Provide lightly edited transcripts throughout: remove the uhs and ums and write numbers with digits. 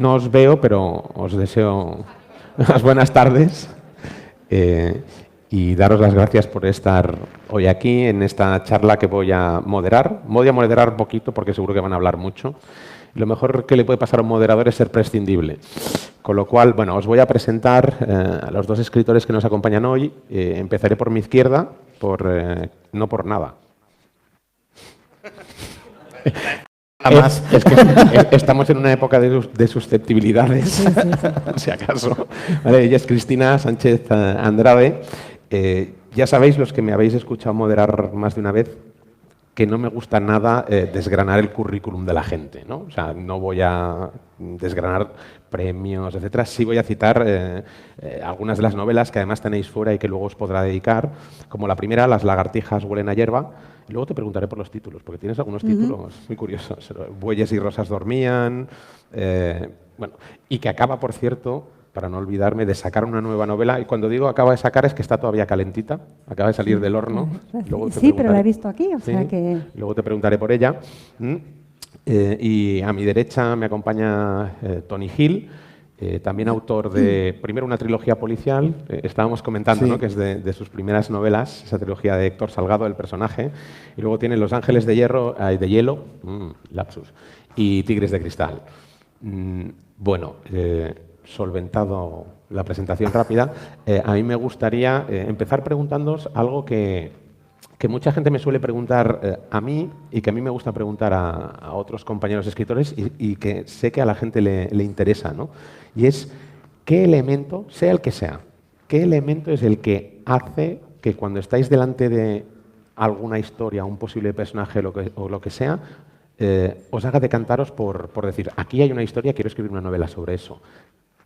no os veo, pero os deseo unas buenas tardes y daros las gracias por estar hoy aquí en esta charla que voy a moderar. Voy a moderar un poquito porque seguro que van a hablar mucho. Lo mejor que le puede pasar a un moderador es ser prescindible. Con lo cual, bueno, os voy a presentar a los dos escritores que nos acompañan hoy. Empezaré por mi izquierda, no por nada. Es que estamos en una época de susceptibilidades, Sí. si acaso. Vale, ella es Cristina Sánchez Andrade. Ya sabéis, los que me habéis escuchado moderar más de una vez, que no me gusta nada desgranar el currículum de la gente, ¿no? O sea, no voy a desgranar premios, etcétera. Sí voy a citar algunas de las novelas que además tenéis fuera y que luego os podrá dedicar, como la primera, Las lagartijas huelen a hierba. Y luego te preguntaré por los títulos, porque tienes algunos títulos muy curiosos. Bueyes y rosas dormían, bueno, y que acaba, por cierto, para no olvidarme, de sacar una nueva novela. Y cuando digo acaba de sacar es que está todavía calentita, acaba de salir del horno. Sí, pero la he visto aquí, o sea que... Luego te preguntaré por ella. Y a mi derecha me acompaña Tony Hill, también autor de, primero, una trilogía policial. Estábamos comentando, ¿no?, que es de sus primeras novelas, esa trilogía de Héctor Salgado, el personaje. Y luego tiene Los ángeles de hielo, lapsus, y Tigres de cristal. Bueno, solventado la presentación rápida, a mí me gustaría empezar preguntándoos algo que mucha gente me suele preguntar a mí y que a mí me gusta preguntar a otros compañeros escritores y que sé que a la gente le interesa, ¿no? Y es, ¿qué elemento, sea el que sea, qué elemento es el que hace que cuando estáis delante de alguna historia, un posible personaje o lo que sea, os haga decantaros por decir, aquí hay una historia, quiero escribir una novela sobre eso?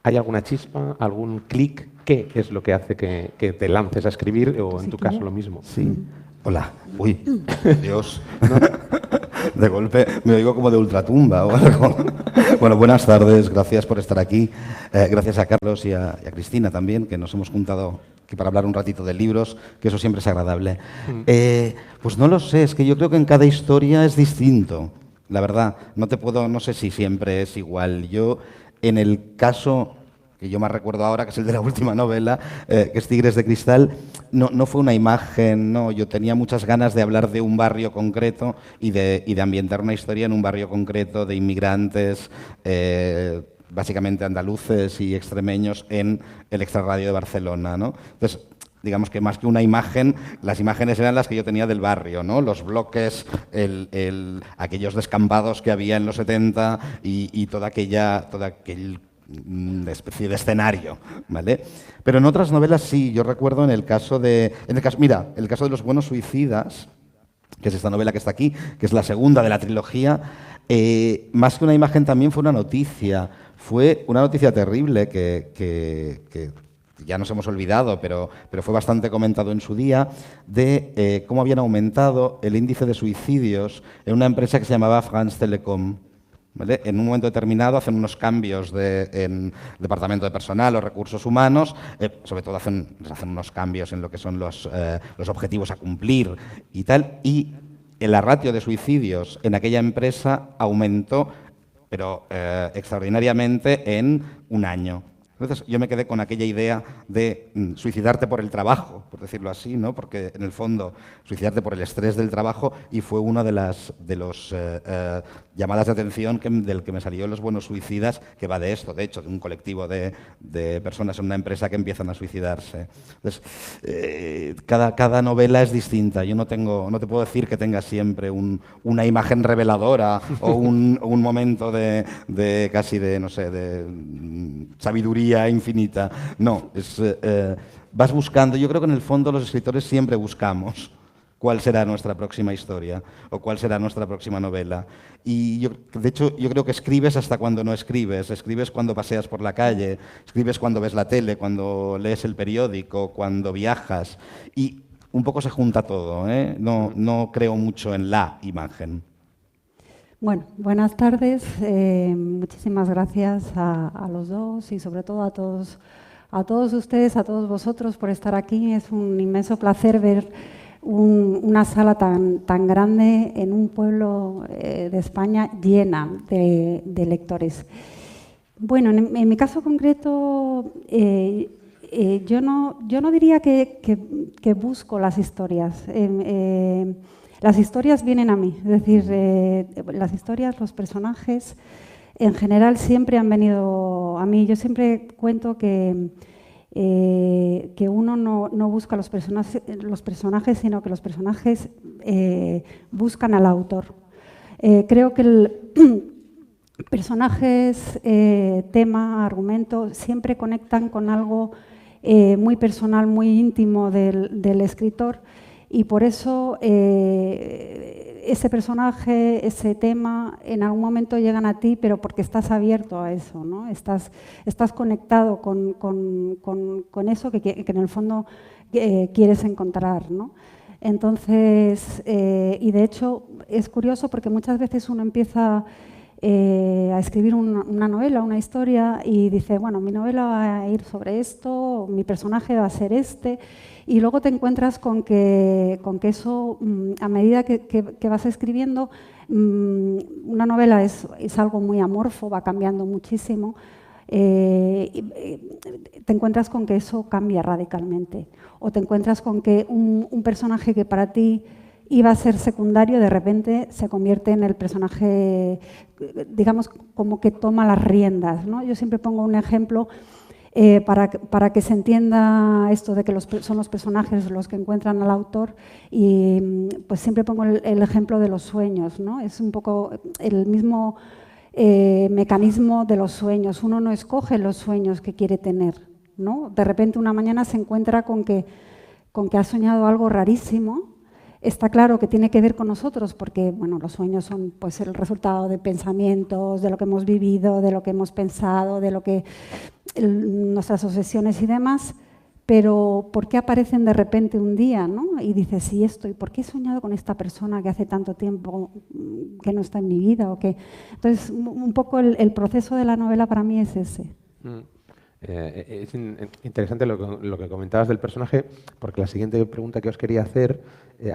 ¿Hay alguna chispa, algún clic? ¿Qué es lo que hace que te lances a escribir o en tu caso lo mismo? Sí. Hola. Uy, Dios. De golpe me oigo como de ultratumba o algo. Bueno, buenas tardes, gracias por estar aquí. Gracias a Carlos y a Cristina también, que nos hemos juntado aquí para hablar un ratito de libros, que eso siempre es agradable. Pues no lo sé, es que yo creo que en cada historia es distinto. La verdad, no sé si siempre es igual. Yo, en el caso que yo más recuerdo ahora, que es el de la última novela, que es Tigres de cristal, no fue una imagen, no. Yo tenía muchas ganas de hablar de un barrio concreto y de ambientar una historia en un barrio concreto de inmigrantes, básicamente andaluces y extremeños, en el extrarradio de Barcelona, ¿no? Entonces, digamos que más que una imagen, las imágenes eran las que yo tenía del barrio, ¿no? Los bloques, aquellos descampados que había en los 70 y todo aquel especie de escenario, ¿vale? Pero en otras novelas sí, yo recuerdo el caso de Los buenos suicidas, que es esta novela que está aquí, que es la segunda de la trilogía, más que una imagen también fue una noticia terrible que ya nos hemos olvidado, pero fue bastante comentado en su día, de cómo habían aumentado el índice de suicidios en una empresa que se llamaba France Telecom. ¿Vale? En un momento determinado hacen unos cambios en el departamento de personal o recursos humanos, sobre todo hacen unos cambios en lo que son los objetivos a cumplir y tal, y la ratio de suicidios en aquella empresa aumentó, pero extraordinariamente, en un año. Entonces yo me quedé con aquella idea de suicidarte por el trabajo, por decirlo así, ¿no? Porque en el fondo suicidarte por el estrés del trabajo, y fue una de las llamadas de atención del que me salió Los buenos suicidas, que va de esto, de hecho, de un colectivo de personas en una empresa que empiezan a suicidarse. Entonces, cada novela es distinta. Yo no te puedo decir que tenga siempre una imagen reveladora o un momento de casi de, no sé, de sabiduría infinita. No, vas buscando. Yo creo que en el fondo los escritores siempre buscamos cuál será nuestra próxima historia o cuál será nuestra próxima novela. Y de hecho, yo creo que escribes hasta cuando no escribes. Escribes cuando paseas por la calle, escribes cuando ves la tele, cuando lees el periódico, cuando viajas. Y un poco se junta todo, ¿eh? No creo mucho en la imagen. Bueno, buenas tardes. Muchísimas gracias a los dos y sobre todo a todos ustedes, a todos vosotros por estar aquí. Es un inmenso placer ver una sala tan grande en un pueblo de España llena de lectores. Bueno, en mi caso concreto, yo no diría que busco las historias. Las historias vienen a mí, es decir, las historias, los personajes, en general siempre han venido a mí. Yo siempre cuento que uno no busca los personajes, sino que los personajes buscan al autor. Creo que personajes, tema, argumento, siempre conectan con algo muy personal, muy íntimo del escritor, y por eso ese personaje, ese tema, en algún momento llegan a ti, pero porque estás abierto a eso, ¿no? Estás conectado con eso que en el fondo quieres encontrar, ¿no? Entonces, y de hecho es curioso porque muchas veces uno empieza a escribir una novela, una historia, y dice, bueno, mi novela va a ir sobre esto, mi personaje va a ser este, y luego te encuentras con que eso, a medida que vas escribiendo, una novela es algo muy amorfo, va cambiando muchísimo, te encuentras con que eso cambia radicalmente, o te encuentras con que un personaje que para ti iba a ser secundario, de repente se convierte en el personaje, digamos, como que toma las riendas, ¿no? Yo siempre pongo un ejemplo para que se entienda esto de que son los personajes los que encuentran al autor, y pues siempre pongo el ejemplo de los sueños, ¿no? Es un poco el mismo mecanismo de los sueños. Uno no escoge los sueños que quiere tener, ¿no? De repente una mañana se encuentra con que ha soñado algo rarísimo. Está claro que tiene que ver con nosotros porque, bueno, los sueños son pues el resultado de pensamientos, de lo que hemos vivido, de lo que hemos pensado, de lo que nuestras obsesiones y demás, pero ¿por qué aparecen de repente un día, ¿no? Y dices, ¿y esto? ¿Y por qué he soñado con esta persona que hace tanto tiempo que no está en mi vida? Entonces, un poco el proceso de la novela para mí es ese. Es interesante lo que comentabas del personaje, porque la siguiente pregunta que os quería hacer,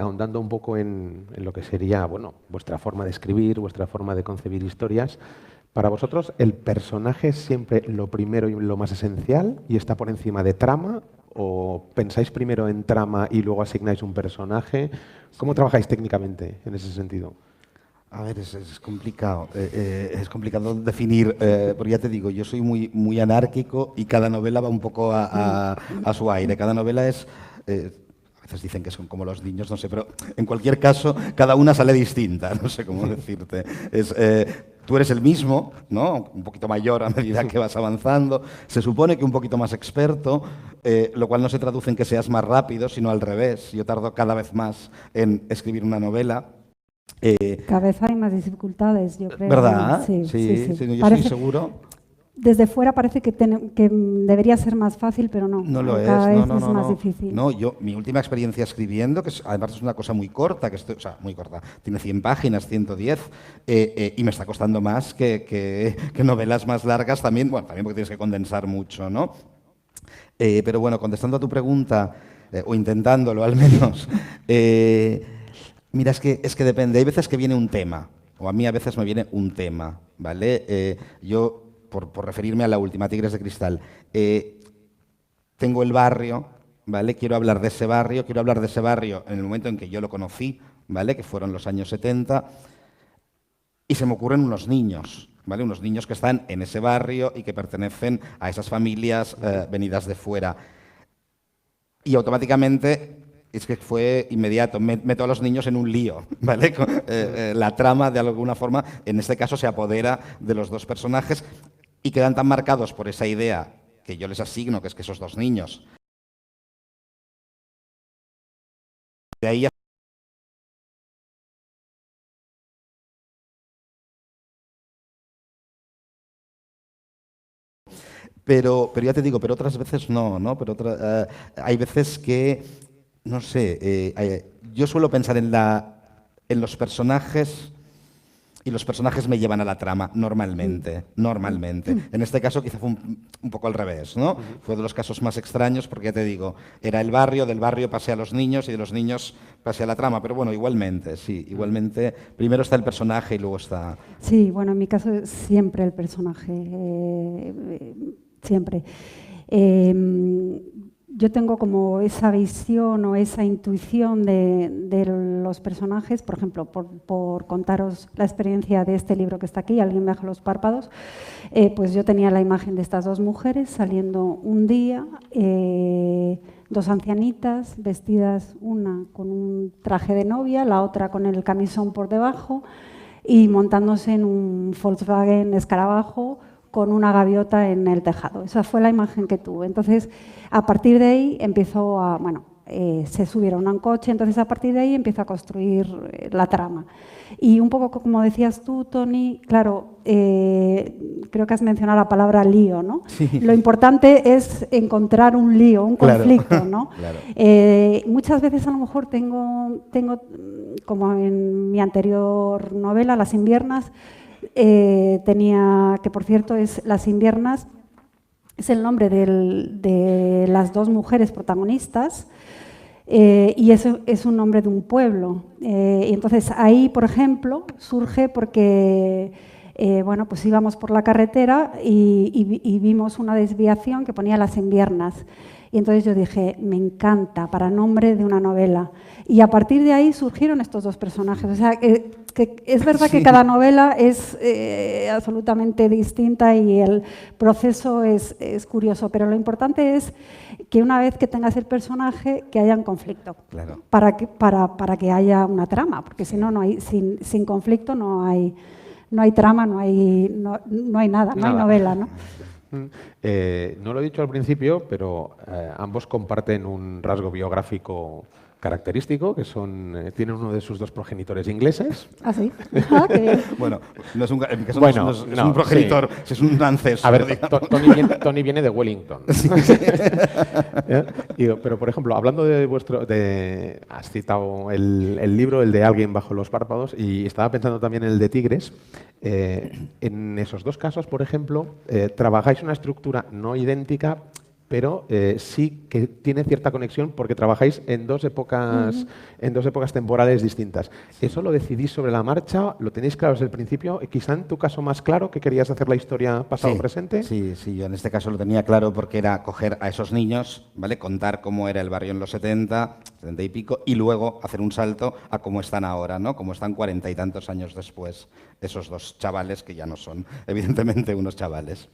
ahondando un poco en lo que sería, bueno, vuestra forma de escribir, vuestra forma de concebir historias, para vosotros, ¿el personaje es siempre lo primero y lo más esencial y está por encima de trama? ¿O pensáis primero en trama y luego asignáis un personaje? ¿Cómo trabajáis técnicamente en ese sentido? A ver, es complicado. Es complicado definir, porque ya te digo, yo soy muy anárquico y cada novela va un poco a su aire. Cada novela es... a veces dicen que son como los niños, no sé, pero en cualquier caso, cada una sale distinta, no sé cómo decirte. Tú eres el mismo, ¿no? Un poquito mayor a medida que vas avanzando. Se supone que un poquito más experto, lo cual no se traduce en que seas más rápido, sino al revés. Yo tardo cada vez más en escribir una novela. Cada vez hay más dificultades, yo creo. ¿Verdad? Sí, yo estoy seguro. Desde fuera parece que debería ser más fácil, pero no. No lo es. Cada vez es más difícil. No, mi última experiencia escribiendo, que además es una cosa muy corta, muy corta, tiene 100 páginas, 110, y me está costando más que novelas más largas también, bueno, también porque tienes que condensar mucho, ¿no? Pero bueno, contestando a tu pregunta, o intentándolo al menos, mira, es que depende. Hay veces que viene un tema, o a mí a veces me viene un tema, ¿vale? Yo, por referirme a la última, Tigres de Cristal, tengo el barrio, ¿vale? Quiero hablar de ese barrio en el momento en que yo lo conocí, ¿vale? Que fueron los años 70, y se me ocurren unos niños, ¿vale? Unos niños que están en ese barrio y que pertenecen a esas familias venidas de fuera. Y automáticamente... Es que fue inmediato, meto a los niños en un lío, ¿vale? La trama, de alguna forma, en este caso, se apodera de los dos personajes y quedan tan marcados por esa idea que yo les asigno, que es que esos dos niños... De ahí pero ya te digo, pero otras veces no, ¿no? Pero hay veces que... No sé, yo suelo pensar en los personajes y los personajes me llevan a la trama, normalmente. En este caso quizá fue un poco al revés, ¿no? Fue de los casos más extraños porque, ya te digo, era el barrio, del barrio pasé a los niños y de los niños pasé a la trama, pero bueno, igualmente, sí, igualmente, primero está el personaje y luego está... Sí, bueno, en mi caso es siempre el personaje, siempre. Yo tengo como esa visión o esa intuición de los personajes, por ejemplo, por contaros la experiencia de este libro que está aquí, Alguien bajo los párpados, pues yo tenía la imagen de estas dos mujeres saliendo un día, dos ancianitas vestidas, una con un traje de novia, la otra con el camisón por debajo y montándose en un Volkswagen Escarabajo con una gaviota en el tejado. Esa fue la imagen que tuve. Entonces, a partir de ahí empezó a, se subieron a un coche, entonces a partir de ahí empiezo a construir la trama. Y un poco como decías tú, Toni, claro, creo que has mencionado la palabra lío, ¿no? Sí. Lo importante es encontrar un lío, un conflicto, ¿no? Claro. Muchas veces a lo mejor tengo, como en mi anterior novela, Las inviernas, tenía, que por cierto es Las inviernas, es el nombre de las dos mujeres protagonistas, y eso es un nombre de un pueblo. Y entonces ahí, por ejemplo, surge porque bueno, pues íbamos por la carretera y vimos una desviación que ponía Las inviernas. Y entonces yo dije, me encanta, para nombre de una novela. Y a partir de ahí surgieron estos dos personajes. O sea, que es verdad que cada novela es absolutamente distinta y el proceso es curioso, pero lo importante es que una vez que tengas el personaje, que haya un conflicto. Claro. Para que haya una trama, porque si no, sin conflicto no hay trama, no hay nada, no hay novela, ¿no? No lo he dicho al principio, pero ambos comparten un rasgo biográfico característico, que tienen uno de sus dos progenitores ingleses. ¿Ah, sí? Ah, qué bien. Bueno, no es un, en mi caso bueno, no es un progenitor, sí. Es un ancestro. A ver, Toni viene de Wellington. Sí. Pero, por ejemplo, hablando de has citado el libro, el de Alguien bajo los párpados, y estaba pensando también en el de Tigres. En esos dos casos, por ejemplo, trabajáis una estructura no idéntica, pero sí que tiene cierta conexión porque trabajáis en dos épocas temporales distintas. ¿Eso lo decidís sobre la marcha? ¿Lo tenéis claro desde el principio? Quizá en tu caso más claro, que querías hacer la historia pasado-presente. Sí, yo en este caso lo tenía claro porque era coger a esos niños, ¿vale? Contar cómo era el barrio en los 70 y pico, y luego hacer un salto a cómo están ahora, ¿no? Cómo están 40 y tantos años después esos dos chavales que ya no son, evidentemente, unos chavales.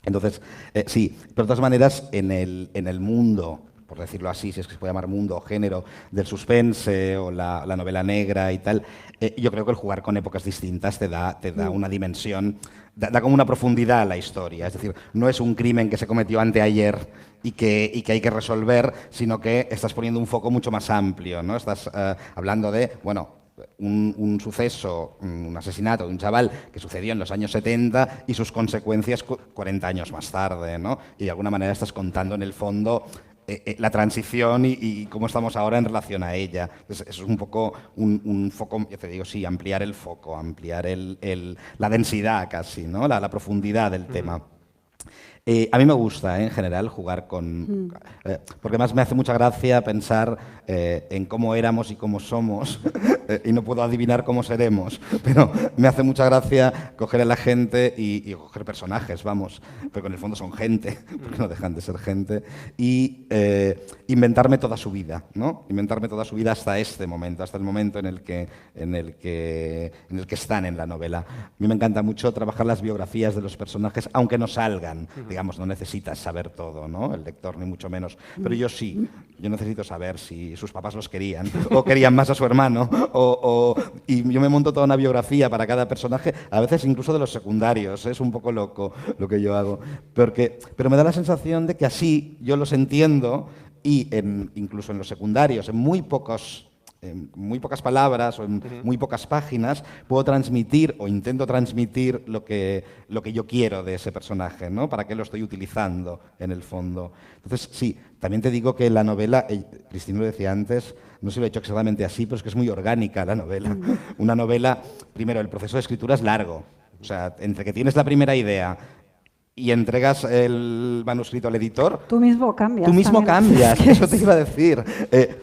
Entonces, sí, pero de todas maneras, en el mundo, por decirlo así, si es que se puede llamar mundo o género, del suspense o la novela negra y tal, yo creo que el jugar con épocas distintas te da una dimensión, da como una profundidad a la historia. Es decir, no es un crimen que se cometió anteayer y que hay que resolver, sino que estás poniendo un foco mucho más amplio, ¿no? Estás hablando de, bueno, un suceso, un asesinato de un chaval que sucedió en los años 70 y sus consecuencias 40 años más tarde, ¿no? Y de alguna manera estás contando en el fondo la transición y cómo estamos ahora en relación a ella. Entonces, es un poco un foco, ya te digo, sí, ampliar el foco, ampliar la densidad casi, ¿no? La profundidad del tema. A mí me gusta, en general, jugar con... porque además me hace mucha gracia pensar en cómo éramos y cómo somos, y no puedo adivinar cómo seremos, pero me hace mucha gracia coger a la gente y coger personajes, vamos, pero en el fondo son gente, porque no dejan de ser gente, y inventarme toda su vida, ¿no? Inventarme toda su vida hasta este momento, hasta el momento en el que están en la novela. A mí me encanta mucho trabajar las biografías de los personajes, aunque no salgan. Digamos, no necesitas saber todo, ¿no? El lector, ni mucho menos. Pero yo sí. Yo necesito saber si sus papás los querían, o querían más a su hermano, y yo me monto toda una biografía para cada personaje, a veces incluso de los secundarios. Es un poco loco lo que yo hago. Pero me da la sensación de que así yo los entiendo, y incluso en los secundarios, en muy pocas palabras o en muy pocas páginas, puedo transmitir o intento transmitir lo que yo quiero de ese personaje, ¿no? Para qué lo estoy utilizando en el fondo. Entonces, sí, también te digo que la novela, Cristina lo decía antes, no sé si lo he hecho exactamente así, pero es que es muy orgánica la novela. Una novela, primero, el proceso de escritura es largo. O sea, entre que tienes la primera idea y entregas el manuscrito al editor, tú mismo cambias. Tú mismo también. cambias, eso te iba a decir.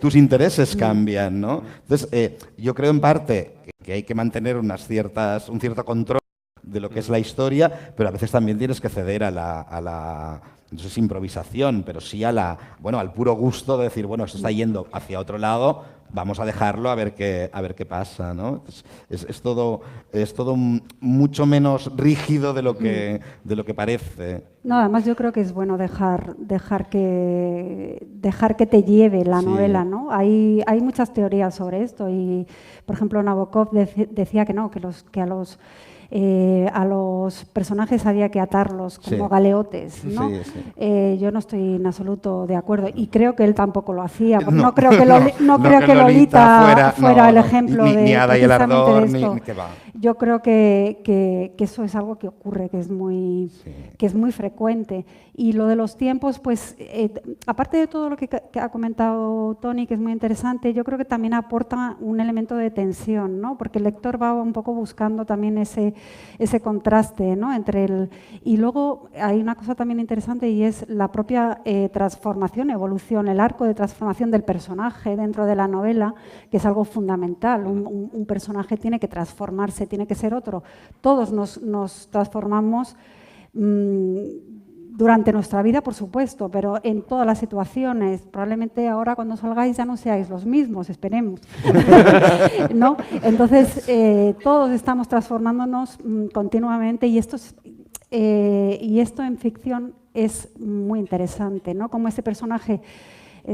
Tus intereses cambian, ¿no? Entonces, yo creo en parte que hay que mantener un cierto control de lo que es la historia, pero a veces también tienes que ceder a la no sé si improvisación, pero sí al puro gusto de decir, bueno, esto está yendo hacia otro lado, vamos a dejarlo a ver qué pasa, ¿no? Es todo mucho menos rígido de lo que parece. No, además yo creo que es bueno dejar que te lleve la novela, ¿no? Hay muchas teorías sobre esto y, por ejemplo, Nabokov decía que no, que a los personajes había que atarlos como galeotes, ¿no? Yo no estoy en absoluto de acuerdo y creo que él tampoco lo hacía. No creo que Lolita fuera el ejemplo ni Ada y el Ardor, de esto. ni que va. Yo creo que eso es algo que ocurre, que es muy frecuente. Y lo de los tiempos, pues, aparte de todo lo que ha comentado Toni, que es muy interesante, yo creo que también aporta un elemento de tensión, ¿no? Porque el lector va un poco buscando también ese contraste, ¿no? Y luego hay una cosa también interesante y es la propia transformación, evolución, el arco de transformación del personaje dentro de la novela, que es algo fundamental. Un personaje tiene que transformarse, tiene que ser otro. Todos nos transformamos durante nuestra vida, por supuesto, pero en todas las situaciones. Probablemente ahora cuando salgáis ya no seáis los mismos, esperemos. ¿No? Entonces, todos estamos transformándonos continuamente y esto en ficción es muy interesante, ¿no? Como ese personaje,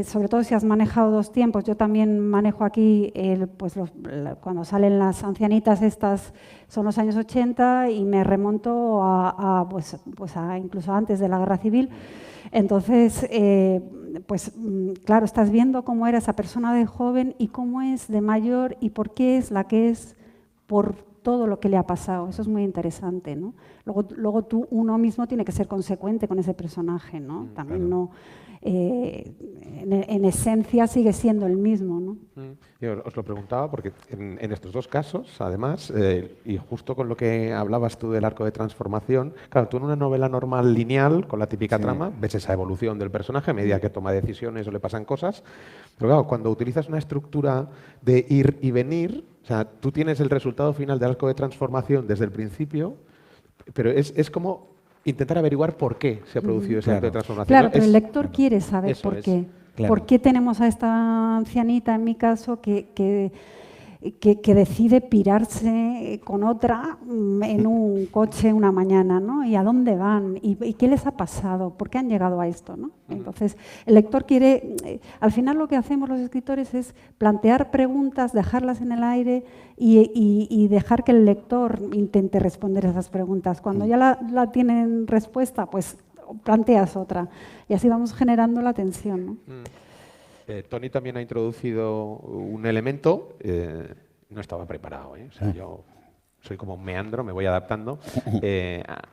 sobre todo si has manejado dos tiempos, yo también manejo aquí, cuando salen las ancianitas estas, son los años 80 y me remonto a incluso antes de la Guerra Civil. Entonces, claro, estás viendo cómo era esa persona de joven y cómo es de mayor y por qué es la que es por todo lo que le ha pasado. Eso es muy interesante, ¿no? Luego uno mismo tiene que ser consecuente con ese personaje, ¿no? También claro. No... en esencia sigue siendo el mismo, ¿no? Yo os lo preguntaba porque en estos dos casos, además, y justo con lo que hablabas tú del arco de transformación, claro, tú en una novela normal lineal, con la típica trama, ves esa evolución del personaje a medida que toma decisiones o le pasan cosas, pero claro, cuando utilizas una estructura de ir y venir, o sea, tú tienes el resultado final del arco de transformación desde el principio, pero es como intentar averiguar por qué se ha producido ese acto de transformación. Claro, pero el lector quiere saber por qué. Claro. ¿Por qué tenemos a esta ancianita, en mi caso, que decide pirarse con otra en un coche una mañana, ¿no? ¿Y a dónde van? ¿Y qué les ha pasado? ¿Por qué han llegado a esto, ¿no? Entonces, el lector quiere... al final lo que hacemos los escritores es plantear preguntas, dejarlas en el aire y dejar que el lector intente responder esas preguntas. Cuando ya la tienen respuesta, pues planteas otra. Y así vamos generando la tensión, ¿no? Toni también ha introducido un elemento, no estaba preparado, o sea, yo soy como un meandro, me voy adaptando.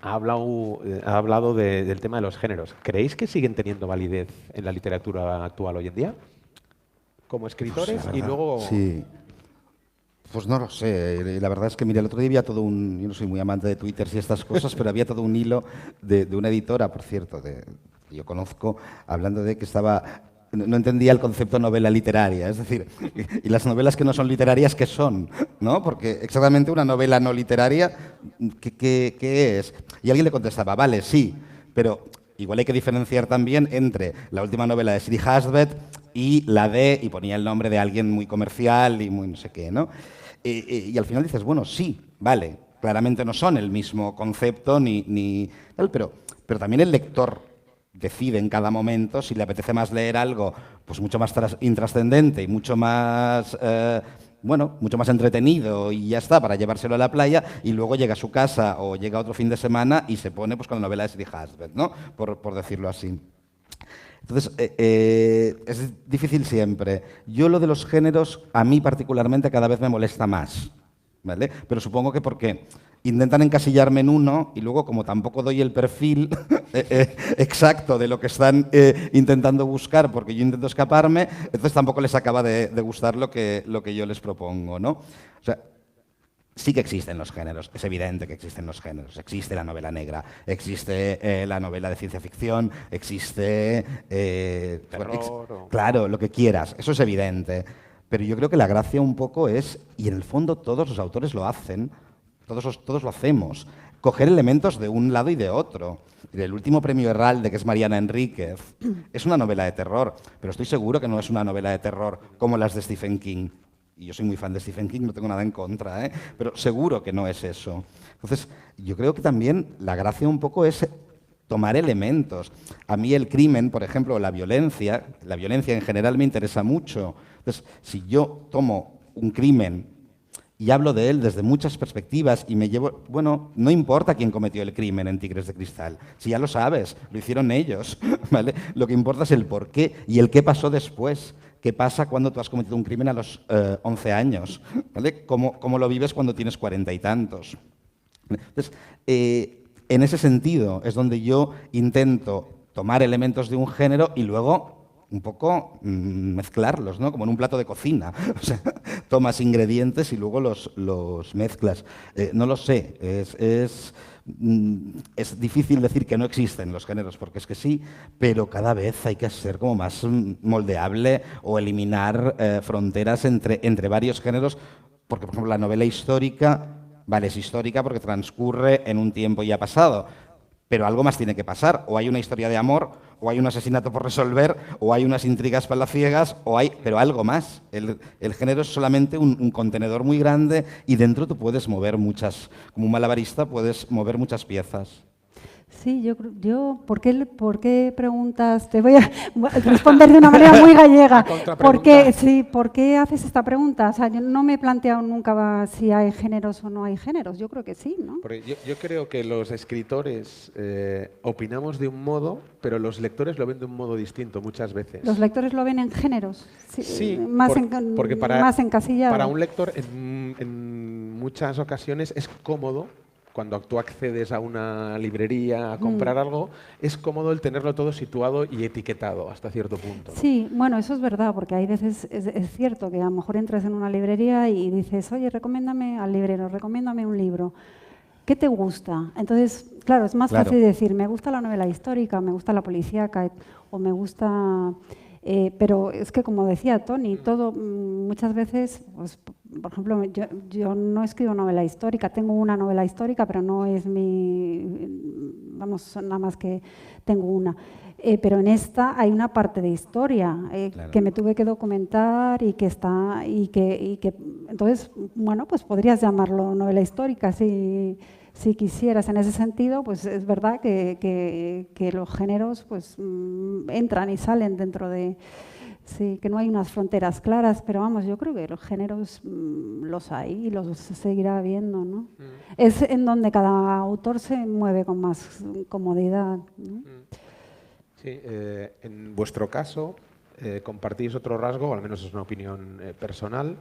Ha hablado del tema de los géneros. ¿Creéis que siguen teniendo validez en la literatura actual hoy en día? Como escritores pues y luego... Sí. Pues no lo sé, la verdad es que, mira, el otro día había todo yo no soy muy amante de Twitter y estas cosas, pero había todo un hilo de una editora, por cierto, que yo conozco, hablando de que no entendía el concepto novela literaria, es decir, y las novelas que no son literarias, ¿qué son? ¿No? Porque exactamente una novela no literaria, ¿qué es? Y alguien le contestaba, vale, sí, pero igual hay que diferenciar también entre la última novela de Siri Hustvedt y y ponía el nombre de alguien muy comercial y muy no sé qué, ¿no? Y al final dices, bueno, sí, vale, claramente no son el mismo concepto ni tal, pero también el lector decide en cada momento si le apetece más leer algo pues mucho más intrascendente y mucho más mucho más entretenido y ya está, para llevárselo a la playa, y luego llega a su casa o llega otro fin de semana y se pone pues con la novela de Siri Hustvedt, ¿no? Por decirlo así. Entonces, es difícil siempre. Yo lo de los géneros, a mí particularmente, cada vez me molesta más. ¿vale? Pero supongo que porque intentan encasillarme en uno y luego, como tampoco doy el perfil exacto de lo que están intentando buscar, porque yo intento escaparme, entonces tampoco les acaba de gustar lo que yo les propongo, ¿no? O sea, sí que existen los géneros, es evidente que existen los géneros. Existe la novela negra, existe la novela de ciencia ficción, existe... Terror, claro, lo que quieras, eso es evidente. Pero yo creo que la gracia un poco es, y en el fondo todos los autores lo hacen, todos lo hacemos, coger elementos de un lado y de otro. El último premio Herralde, que es Mariana Enríquez, es una novela de terror, pero estoy seguro que no es una novela de terror como las de Stephen King. Y yo soy muy fan de Stephen King, no tengo nada en contra, pero seguro que no es eso. Entonces, yo creo que también la gracia un poco es tomar elementos. A mí el crimen, por ejemplo, la violencia en general me interesa mucho. Entonces, si yo tomo un crimen y hablo de él desde muchas perspectivas y me llevo... Bueno, no importa quién cometió el crimen en Tigres de Cristal, si ya lo sabes, lo hicieron ellos, ¿vale? Lo que importa es el por qué y el qué pasó después. ¿Qué pasa cuando tú has cometido un crimen a los 11 años? ¿Vale? ¿Cómo lo vives cuando tienes 40 y tantos? Entonces, en ese sentido es donde yo intento tomar elementos de un género y luego un poco mezclarlos, ¿no? Como en un plato de cocina. O sea, tomas ingredientes y luego los mezclas. No lo sé, es difícil decir que no existen los géneros, porque es que sí, pero cada vez hay que ser como más moldeable o eliminar fronteras entre varios géneros, porque, por ejemplo, la novela histórica, vale, es histórica porque transcurre en un tiempo ya pasado, pero algo más tiene que pasar. O hay una historia de amor, o hay un asesinato por resolver, o hay unas intrigas palaciegas, pero algo más. El género es solamente un contenedor muy grande y dentro tú puedes mover como un malabarista puedes mover muchas piezas. Sí, yo ¿por qué preguntas? Te voy a responder de una manera muy gallega. ¿Por qué haces esta pregunta? O sea, yo no me he planteado nunca si hay géneros o no hay géneros. Yo creo que sí, ¿no? Porque yo creo que los escritores opinamos de un modo, pero los lectores lo ven de un modo distinto muchas veces. ¿Los lectores lo ven en géneros? Sí, porque más encasillado. Para un lector en muchas ocasiones es cómodo. Cuando tú accedes a una librería a comprar algo, es cómodo el tenerlo todo situado y etiquetado hasta cierto punto, ¿no? Sí, bueno, eso es verdad, porque hay veces, es cierto que a lo mejor entras en una librería y dices, oye, recomiéndame al librero, recomiéndame un libro. ¿Qué te gusta? Entonces, claro, es más fácil decir, me gusta la novela histórica, me gusta la policíaca, o me gusta... pero es que, como decía Tony, muchas veces, pues, por ejemplo, yo no escribo novela histórica, tengo una novela histórica, pero no es nada más que tengo una. Pero en esta hay una parte de historia que me tuve que documentar y que entonces, bueno, pues podrías llamarlo novela histórica si quisieras. En ese sentido, pues es verdad que los géneros pues entran y salen dentro de... Sí, que no hay unas fronteras claras, pero vamos, yo creo que los géneros los hay y los seguirá habiendo, ¿no? Es en donde cada autor se mueve con más comodidad, ¿no? Sí, en vuestro caso compartís otro rasgo, o al menos es una opinión personal,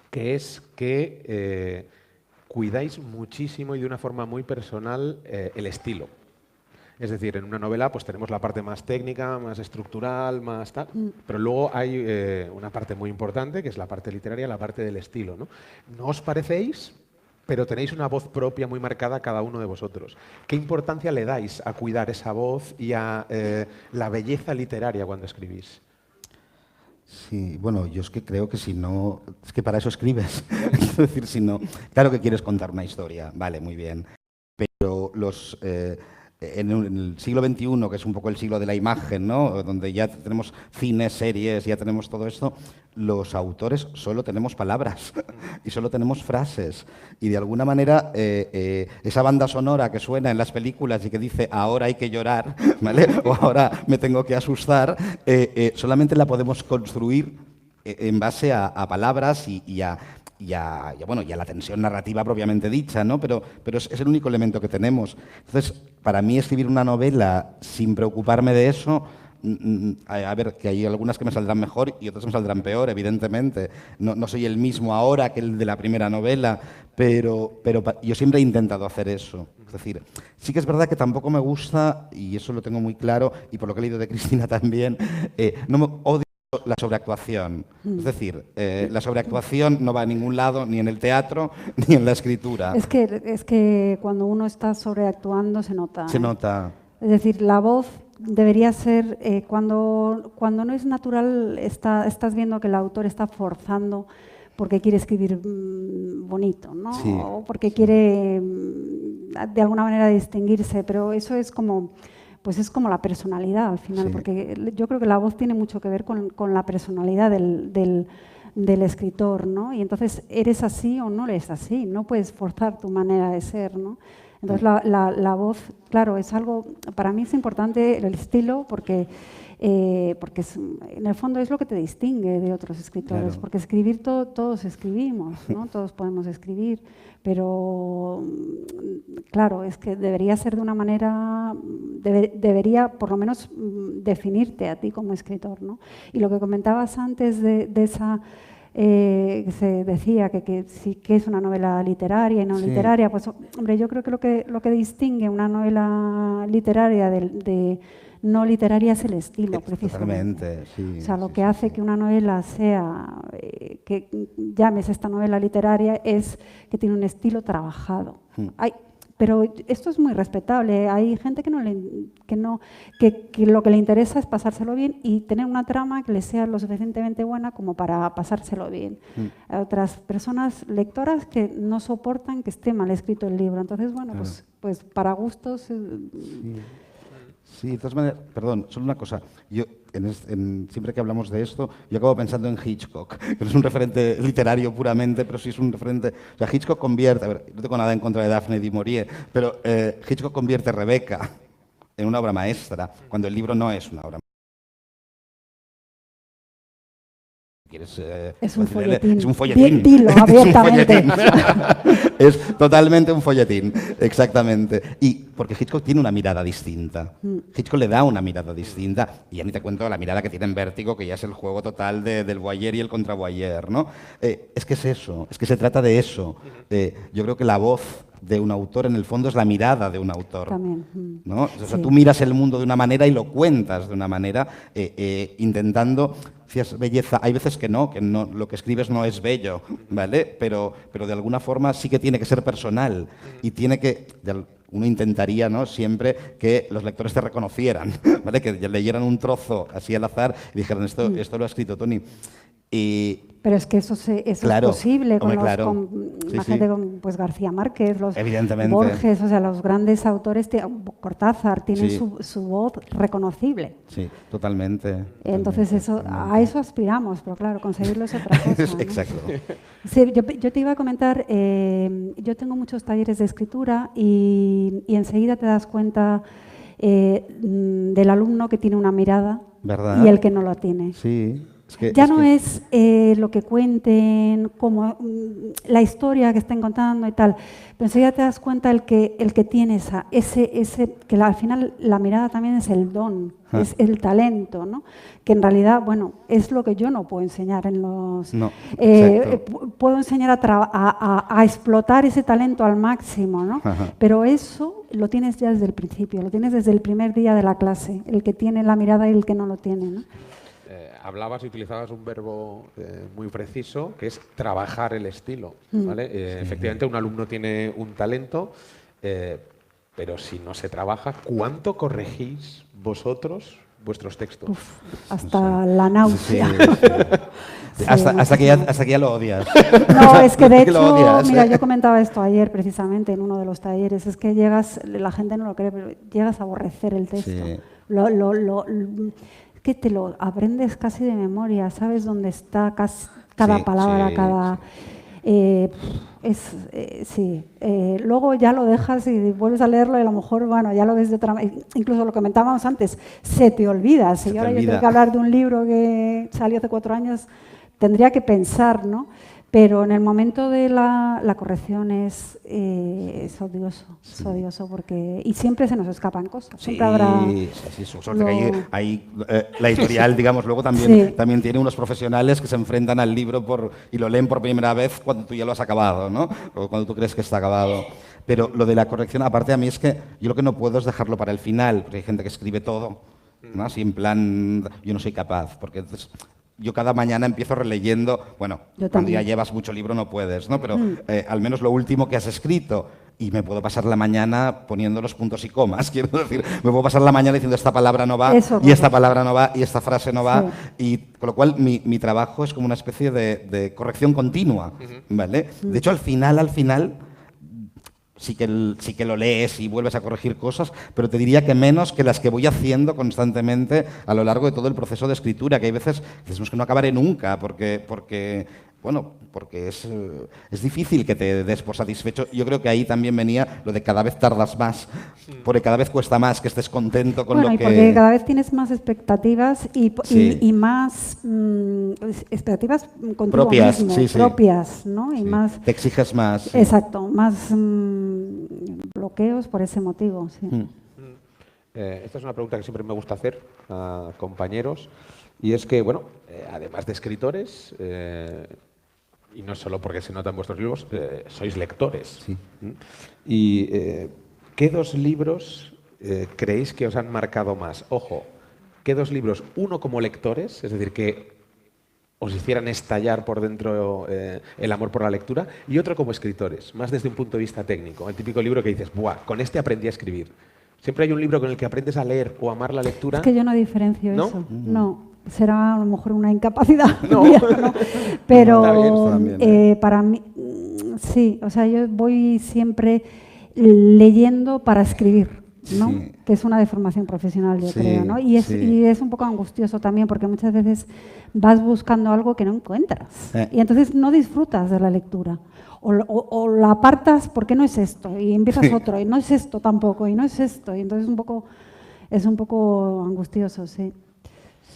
que es que cuidáis muchísimo y de una forma muy personal el estilo. Es decir, en una novela pues tenemos la parte más técnica, más estructural, más tal, pero luego hay una parte muy importante que es la parte literaria, la parte del estilo, ¿no? No os parecéis, pero tenéis una voz propia muy marcada cada uno de vosotros. ¿Qué importancia le dais a cuidar esa voz y a la belleza literaria cuando escribís? Sí, bueno, yo es que creo que si no... Es que para eso escribes. Es decir, si no... Claro que quieres contar una historia, vale, muy bien. Pero en el siglo XXI, que es un poco el siglo de la imagen, ¿no? Donde ya tenemos cines, series, ya tenemos todo esto, los autores solo tenemos palabras y solo tenemos frases. Y de alguna manera esa banda sonora que suena en las películas y que dice ahora hay que llorar, ¿vale? O ahora me tengo que asustar, solamente la podemos construir en base a palabras y a la tensión narrativa propiamente dicha, ¿no? Pero es el único elemento que tenemos. Entonces, para mí escribir una novela sin preocuparme de eso A ver, que hay algunas que me saldrán mejor y otras me saldrán peor, evidentemente. No soy el mismo ahora que el de la primera novela, pero yo siempre he intentado hacer eso. Es decir, sí que es verdad que tampoco me gusta, y eso lo tengo muy claro, y por lo que he leído de Cristina también, no me odio la sobreactuación. Es decir, la sobreactuación no va a ningún lado, ni en el teatro, ni en la escritura. Es que cuando uno está sobreactuando se nota. Se nota. Es decir, la voz debería ser, cuando no es natural, estás viendo que el autor está forzando porque quiere escribir bonito, ¿no? Sí. O porque quiere de alguna manera distinguirse, pero eso es como... Pues es como la personalidad al final, Sí. porque yo creo que la voz tiene mucho que ver con la personalidad del escritor, ¿no? Y entonces, ¿eres así o no eres así? No puedes forzar tu manera de ser, ¿no? Entonces, la voz, claro, es algo, para mí es importante el estilo, porque en el fondo es lo que te distingue de otros escritores, Claro. porque escribir todos escribimos, ¿no? Todos podemos escribir, pero claro, es que debería ser de una manera, debería por lo menos definirte a ti como escritor, ¿no? Y lo que comentabas antes de esa... que se decía que sí que es una novela literaria y no Sí. literaria, pues hombre, yo creo que lo que distingue una novela literaria de no literaria es el estilo, precisamente. Totalmente, sí. O sea, lo sí, que sí, hace sí. que una novela sea, que llames esta novela literaria, es que tiene un estilo trabajado. Pero esto es muy respetable. Hay gente que lo que le interesa es pasárselo bien y tener una trama que le sea lo suficientemente buena como para pasárselo bien. Hay otras personas, lectoras, que no soportan que esté mal escrito el libro. Entonces, bueno, Claro. pues para gustos... Sí, de todas maneras, perdón, solo una cosa. Yo, siempre que hablamos de esto, yo acabo pensando en Hitchcock, que no es un referente literario puramente, pero sí es un referente... O sea, Hitchcock convierte... A ver, no tengo nada en contra de Daphne du Maurier, pero Hitchcock convierte Rebecca en una obra maestra, cuando el libro no es una obra maestra. Es un folletín. Es un folletín. Dilo abiertamente. Es totalmente un folletín, exactamente. Y porque Hitchcock tiene una mirada distinta. Hitchcock le da una mirada distinta. Y ya ni te cuento la mirada que tiene en Vértigo, que ya es el juego total del voyeur y el contra voyeur, ¿no? Es que es eso, es que se trata de eso. Yo creo que la voz de un autor, en el fondo, es la mirada de un autor. También. ¿No? O sea, Sí. tú miras el mundo de una manera y lo cuentas de una manera, intentando... Decías belleza, hay veces que no, lo que escribes no es bello, ¿vale? Pero de alguna forma sí que tiene que ser personal y tiene que... Uno intentaría, ¿no?, siempre que los lectores te reconocieran, ¿vale? Que leyeran un trozo así al azar y dijeran, esto lo ha escrito Toni. Pero es que eso Claro, es posible hombre, claro. Sí, imagínate sí. con pues, García Márquez, los Evidentemente. Borges, o sea, los grandes autores, Cortázar, tienen Sí. su voz reconocible. Sí, totalmente. Entonces a eso aspiramos, pero claro, conseguirlo es otra cosa, ¿no? Exacto. Sí, yo te iba a comentar, yo tengo muchos talleres de escritura y enseguida te das cuenta del alumno que tiene una mirada ¿Verdad? y el que no lo tiene. Sí. Ya no es lo que cuenten, como la historia que estén contando y tal, pero enseguida te das cuenta el que tiene que al final la mirada también es el don, es el talento, ¿no? Que en realidad, bueno, es lo que yo no puedo enseñar en los... No, exacto. Puedo enseñar a explotar ese talento al máximo, ¿no? Ajá. Pero eso lo tienes ya desde el principio, lo tienes desde el primer día de la clase, el que tiene la mirada y el que no lo tiene, ¿no? Hablabas y utilizabas un verbo muy preciso, que es trabajar el estilo, ¿vale? Efectivamente, un alumno tiene un talento, pero si no se trabaja, ¿cuánto corregís vosotros vuestros textos? Hasta la náusea. Sí. Hasta que ya lo odias. No, es que de Que lo hecho, odias, mira, yo comentaba esto ayer precisamente en uno de los talleres, es que la gente no lo cree, pero llegas a aborrecer el texto. Sí. Que te lo aprendes casi de memoria, sabes dónde está cada Sí, palabra, sí, cada... luego ya lo dejas y vuelves a leerlo y a lo mejor, bueno, ya lo ves de otra manera. Incluso lo comentábamos antes, se te olvida. Si ahora yo tengo que hablar de un libro que salió hace 4 años, tendría que pensar, ¿no? Pero en el momento de la corrección es odioso, es odioso porque... Y siempre se nos escapan cosas, siempre habrá... Sí, suerte que la editorial, digamos, luego también tiene unos profesionales que se enfrentan al libro y lo leen por primera vez cuando tú ya lo has acabado, ¿no? O cuando tú crees que está acabado. Pero lo de la corrección, aparte a mí es que yo lo que no puedo es dejarlo para el final, porque hay gente que escribe todo, ¿no? Así en plan, yo no soy capaz, porque entonces... Yo cada mañana empiezo releyendo, bueno, cuando ya llevas mucho libro no puedes, ¿no? Pero al menos lo último que has escrito. Y me puedo pasar la mañana poniendo los puntos y comas, quiero decir, me puedo pasar la mañana diciendo esta palabra no va, y esta palabra no va, y esta frase no va, y con lo cual mi trabajo es como una especie de corrección continua, ¿vale? De hecho, al final, sí que lo lees y vuelves a corregir cosas, pero te diría que menos que las que voy haciendo constantemente a lo largo de todo el proceso de escritura, que hay veces decimos que no acabaré nunca, porque es difícil que te des por satisfecho. Yo creo que ahí también venía lo de cada vez tardas más, porque cada vez cuesta más que estés contento con lo que... porque cada vez tienes más expectativas y más expectativas contigo mismo, propias, ¿no? Y más, te exiges más. Exacto, más bloqueos por ese motivo, sí. Esta es una pregunta que siempre me gusta hacer a compañeros, y es que, bueno, además de escritores... y no solo porque se nota en vuestros libros, sois lectores. Sí. ¿Y qué dos libros creéis que os han marcado más? Ojo, ¿qué dos libros? Uno como lectores, es decir, que os hicieran estallar por dentro el amor por la lectura, y otro como escritores, más desde un punto de vista técnico. El típico libro que dices, ¡buah! Con este aprendí a escribir. Siempre hay un libro con el que aprendes a leer o amar la lectura. Es que yo no diferencio ¿No? eso. No. Será a lo mejor una incapacidad no. mía, ¿no? Pero bien, para mí, sí, o sea, yo voy siempre leyendo para escribir, ¿no? Sí. Que es una deformación profesional, yo creo, ¿no? Y es un poco angustioso también porque muchas veces vas buscando algo que no encuentras y entonces no disfrutas de la lectura. O la apartas porque no es esto y empiezas otro y no es esto tampoco y no es esto y entonces es un poco angustioso, sí.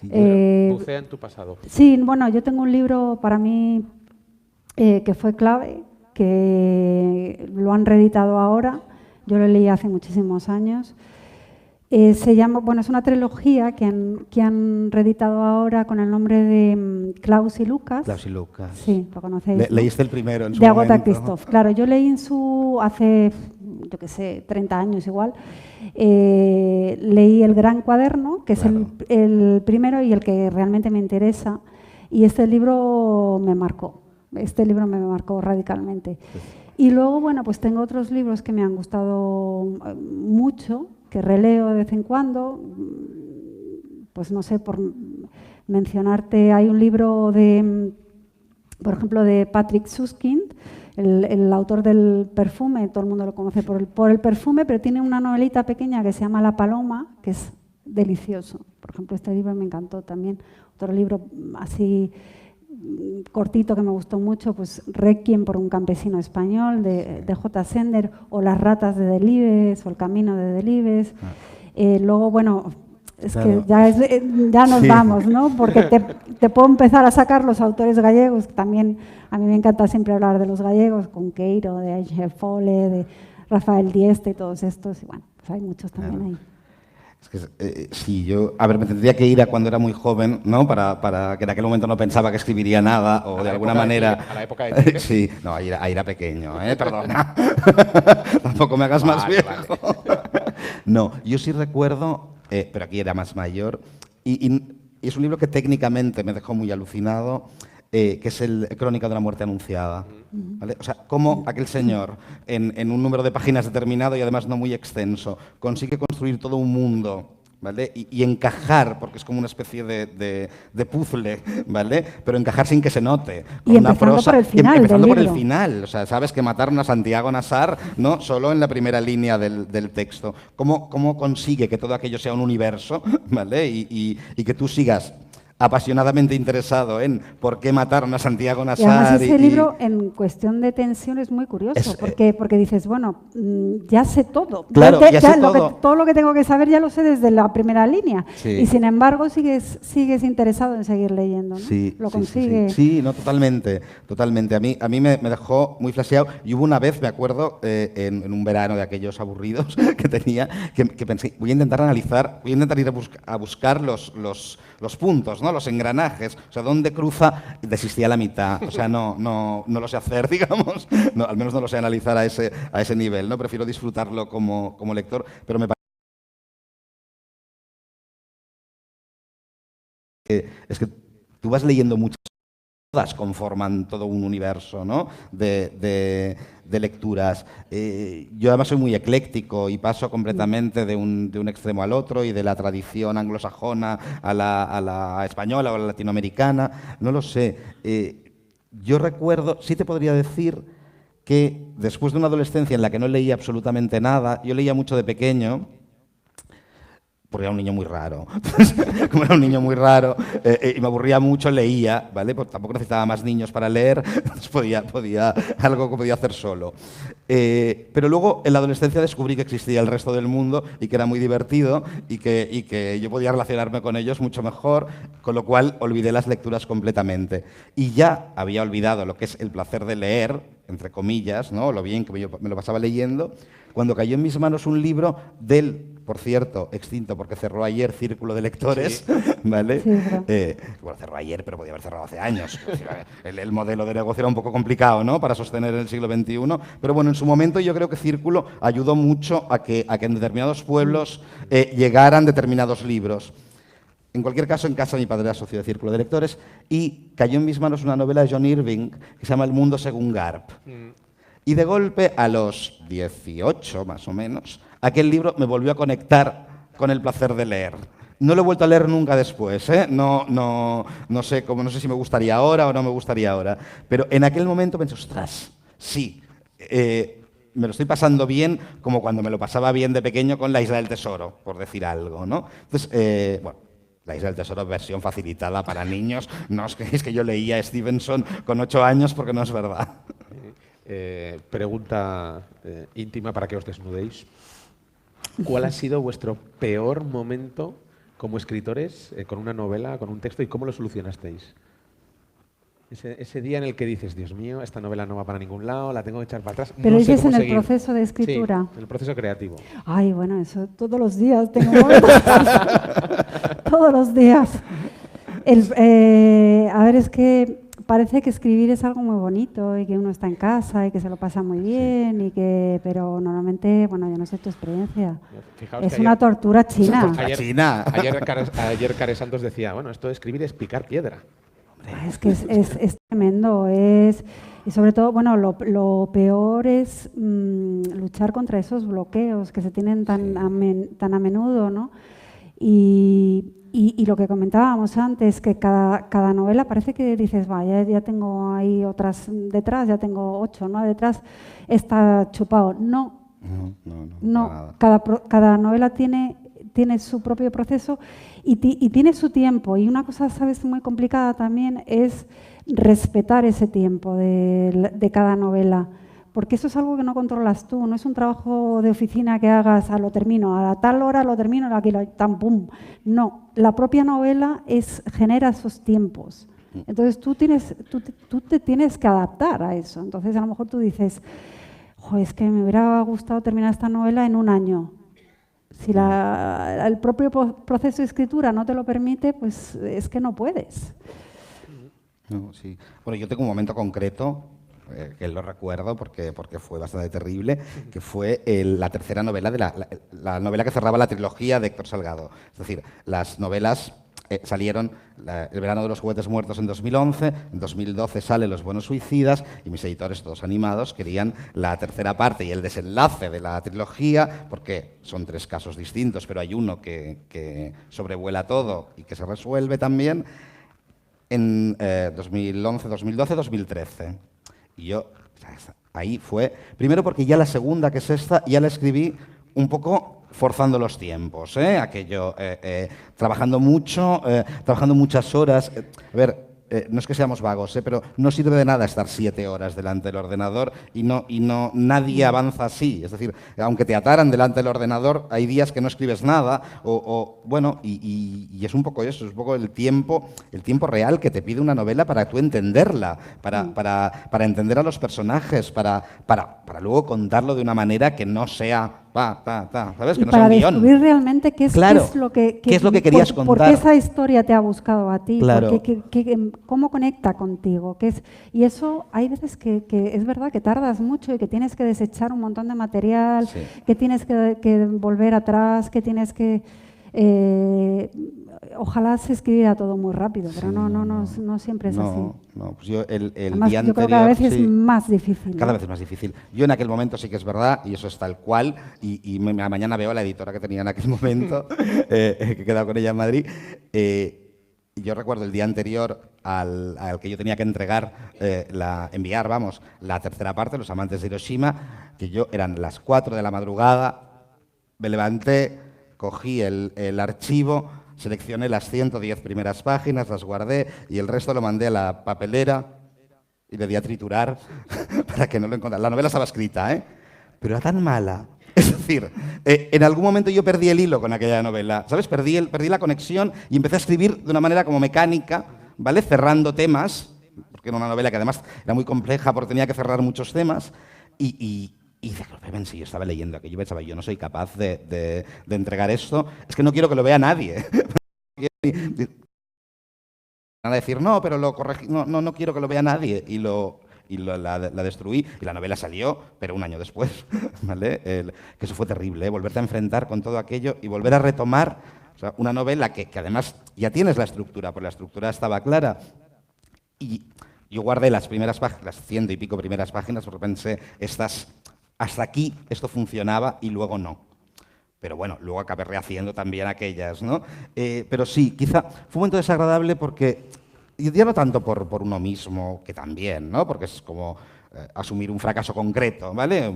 Bucea en tu pasado. Sí, bueno, yo tengo un libro para mí que fue clave, que lo han reeditado ahora, yo lo leí hace muchísimos años. Se llama, bueno, es una trilogía que han reeditado ahora con el nombre de Klaus y Lucas. Klaus y Lucas. Sí, lo conocéis. Leíste el primero en su de momento. Agatha Christoph. Claro, yo leí hace, yo qué sé, 30 años igual. Leí El Gran Cuaderno, que es el primero y el que realmente me interesa. Y este libro me marcó. Este libro me marcó radicalmente. Sí. Y luego, bueno, pues tengo otros libros que me han gustado mucho, que releo de vez en cuando. Pues no sé, por mencionarte, hay un libro por ejemplo, de Patrick Süskind, el autor del Perfume. Todo el mundo lo conoce por el Perfume, pero tiene una novelita pequeña que se llama La Paloma, que es delicioso. Por ejemplo, este libro me encantó también. Otro libro así cortito que me gustó mucho, pues Requiem por un campesino español, de J. Sender, o Las ratas de Delibes, o El camino de Delibes. Luego, bueno, es claro, que ya nos vamos, ¿no? Porque te puedo empezar a sacar los autores gallegos, que también a mí me encanta siempre hablar de los gallegos, con Queiro, de Ángel Fole, de Rafael Dieste y todos estos, y bueno, pues hay muchos también ahí. Es que, sí, yo, a ver, me tendría que ir a cuando era muy joven, ¿no? Para que en aquel momento no pensaba que escribiría nada, o de alguna manera... ¿A la época de Tigre? Sí, no, ahí era pequeño, perdona. Tampoco me hagas más viejo. Vale. No, yo sí recuerdo, pero aquí era más mayor, y es un libro que técnicamente me dejó muy alucinado, que es el Crónica de una muerte anunciada. ¿Vale? O sea, cómo aquel señor, en un número de páginas determinado y además no muy extenso, consigue construir todo un mundo, ¿vale? Y encajar, porque es como una especie de puzzle, ¿vale? Pero encajar sin que se note. Con una prosa, por el final empezando del por libro. El final. O sea, sabes que mataron a Santiago Nassar, ¿no? Solo en la primera línea del texto. ¿Cómo consigue que todo aquello sea un universo, ¿vale? Y que tú sigas apasionadamente interesado en por qué mataron a Santiago Nassar. Y además ese libro, en cuestión de tensión, es muy curioso, porque dices, bueno, ya sé todo. Claro, ya sé todo. Todo lo que tengo que saber ya lo sé desde la primera línea. Sí. Y sin embargo sigues interesado en seguir leyendo, ¿no? Sí, lo consigue. Sí, no, totalmente. A mí me dejó muy flasheado. Y hubo una vez, me acuerdo, en un verano de aquellos aburridos que tenía, que pensé, voy a intentar ir a buscar los puntos, ¿no? Los engranajes, o sea, dónde cruza, desistí a la mitad, o sea, no lo sé hacer, digamos, no, al menos no lo sé analizar a ese nivel, ¿no? Prefiero disfrutarlo como lector, pero me parece que es que tú vas leyendo muchas cosas, conforman todo un universo, ¿no? de lecturas. Yo además soy muy ecléctico y paso completamente de un extremo al otro y de la tradición anglosajona a la española o a la latinoamericana, no lo sé. Yo recuerdo, sí te podría decir que después de una adolescencia en la que no leía absolutamente nada, yo leía mucho de pequeño, porque era un niño muy raro. Como era un niño muy raro y me aburría mucho, leía, ¿vale? Pues tampoco necesitaba más niños para leer, entonces algo que podía hacer solo. Pero luego en la adolescencia descubrí que existía el resto del mundo y que era muy divertido y que yo podía relacionarme con ellos mucho mejor, con lo cual olvidé las lecturas completamente. Y ya había olvidado lo que es el placer de leer, entre comillas, ¿no? Lo bien que yo me lo pasaba leyendo, cuando cayó en mis manos un libro del, por cierto, extinto porque cerró ayer, Círculo de Lectores, sí. ¿Vale? Sí, bueno, cerró ayer, pero podía haber cerrado hace años. El modelo de negocio era un poco complicado, ¿no? Para sostener en el siglo XXI, pero bueno, en su momento yo creo que Círculo ayudó mucho a que en determinados pueblos llegaran determinados libros. En cualquier caso, en casa mi padre era socio de Círculo de Lectores y cayó en mis manos una novela de John Irving que se llama El mundo según Garp. Y de golpe, a los 18 más o menos, aquel libro me volvió a conectar con el placer de leer. No lo he vuelto a leer nunca después, ¿eh? No sé si me gustaría ahora o no me gustaría ahora. Pero en aquel momento pensé, ostras, sí, me lo estoy pasando bien como cuando me lo pasaba bien de pequeño con La Isla del Tesoro, por decir algo, ¿no? Entonces, bueno, La Isla del Tesoro, versión facilitada para niños. No os creéis que yo leía a Stevenson con 8 años porque no es verdad. Pregunta íntima para que os desnudéis. ¿Cuál ha sido vuestro peor momento como escritores con una novela, con un texto, y cómo lo solucionasteis? Ese día en el que dices, Dios mío, esta novela no va para ningún lado, la tengo que echar para atrás. Pero no dices sé cómo en seguir. El proceso de escritura. Sí, en el proceso creativo. Ay, bueno, eso todos los días tengo momentos. Todos los días. A ver, es que parece que escribir es algo muy bonito y que uno está en casa y que se lo pasa muy bien, pero normalmente, bueno, yo no sé tu experiencia. Fijaos es una tortura china. Ayer Care Santos decía, bueno, esto de escribir es picar piedra. Es que es tremendo, y sobre todo, bueno, lo peor es luchar contra esos bloqueos que se tienen tan a menudo, ¿no? Y lo que comentábamos antes, que cada novela parece que dices, ya tengo ahí otras detrás, ya tengo 8, 9 detrás, está chupado. No. Cada novela tiene su propio proceso y tiene su tiempo. Y una cosa, sabes, muy complicada también es respetar ese tiempo de cada novela. Porque eso es algo que no controlas tú, no es un trabajo de oficina que hagas, lo termino, a tal hora lo termino, aquí tan pum. No, la propia novela genera esos tiempos. Entonces tú te tienes que adaptar a eso. Entonces a lo mejor tú dices, es que me hubiera gustado terminar esta novela en un año. Si el propio proceso de escritura no te lo permite, pues es que no puedes. No, sí. Bueno, yo tengo un momento concreto que lo recuerdo porque fue bastante terrible, que fue la tercera novela de la novela que cerraba la trilogía de Héctor Salgado. Es decir, las novelas salieron El verano de los juguetes muertos en 2011, en 2012 sale Los buenos suicidas y mis editores, todos animados, querían la tercera parte y el desenlace de la trilogía, porque son 3 casos distintos, pero hay uno que sobrevuela todo y que se resuelve también en 2011, 2012, 2013. Y yo, ahí fue, primero porque ya la segunda, que es esta, ya la escribí un poco forzando los tiempos, aquello, trabajando mucho, trabajando muchas horas. A ver, no es que seamos vagos, pero no sirve de nada estar 7 horas delante del ordenador y nadie avanza así. Es decir, aunque te ataran delante del ordenador, hay días que no escribes nada bueno, y es un poco eso, es un poco el tiempo real que te pide una novela para tú entenderla, para entender a los personajes, para luego contarlo de una manera que no sea ¿sabes? Que no sea un guión. Para descubrir realmente qué es lo que querías contar. ¿Por qué esa historia te ha buscado a ti? Claro. ¿Cómo conecta contigo? Y eso hay veces que es verdad que tardas mucho y que tienes que desechar un montón de material, sí. que tienes que volver atrás, que tienes que... ojalá se escribiera todo muy rápido, pero sí, no siempre es así. No, pues yo el Además, día yo creo anterior, que cada vez es sí, más difícil. Cada vez es más difícil. Yo en aquel momento sí que es verdad, y eso es tal cual, y mañana veo a la editora que tenía en aquel momento, que he quedado con ella en Madrid. Yo recuerdo el día anterior al que yo tenía que enviar la tercera parte, Los amantes de Hiroshima, que eran las 4 de la madrugada, me levanté, cogí el archivo, seleccioné las 110 primeras páginas, las guardé y el resto lo mandé a la papelera y le di a triturar para que no lo encontrara. La novela estaba escrita, pero era tan mala. Es decir, en algún momento yo perdí el hilo con aquella novela, ¿sabes? Perdí la conexión y empecé a escribir de una manera como mecánica, ¿vale? Cerrando temas, porque era una novela que además era muy compleja porque tenía que cerrar muchos temas y de repente, si yo estaba leyendo aquello, pensaba, yo no soy capaz de entregar esto, es que no quiero que lo vea nadie. Van a decir, no, pero lo corregí, no quiero que lo vea nadie, la destruí, y la novela salió, pero un año después, ¿vale? Que eso fue terrible, volverte a enfrentar con todo aquello y volver a retomar, o sea, una novela que además ya tienes la estructura, porque la estructura estaba clara, y yo guardé las primeras páginas, las 100 y pico primeras páginas, porque pensé, hasta aquí esto funcionaba y luego no. Pero bueno, luego acabé rehaciendo también aquellas, ¿no? Pero sí, quizá fue un momento desagradable porque, y ya no tanto por uno mismo, que también, ¿no? Porque es como asumir un fracaso concreto, ¿vale?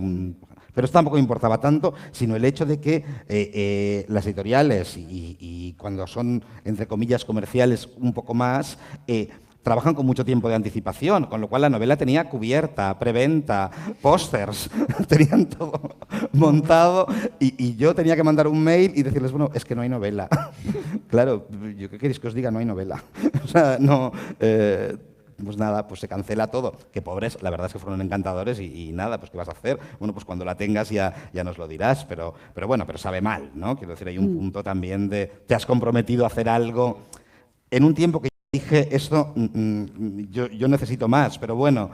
Pero esto tampoco me importaba tanto, sino el hecho de que las editoriales, y cuando son, entre comillas, comerciales un poco más, trabajan con mucho tiempo de anticipación, con lo cual la novela tenía cubierta, preventa, pósters, tenían todo montado y yo tenía que mandar un mail y decirles, bueno, es que no hay novela. Claro, ¿yo qué queréis que os diga? No hay novela. O sea, no... pues nada, pues se cancela todo. Que pobres, la verdad es que fueron encantadores y nada, pues ¿qué vas a hacer? Bueno, pues cuando la tengas ya nos lo dirás, pero bueno, pero sabe mal, ¿no? Quiero decir, hay un punto también de te has comprometido a hacer algo en un tiempo que dije, esto, yo necesito más, pero bueno,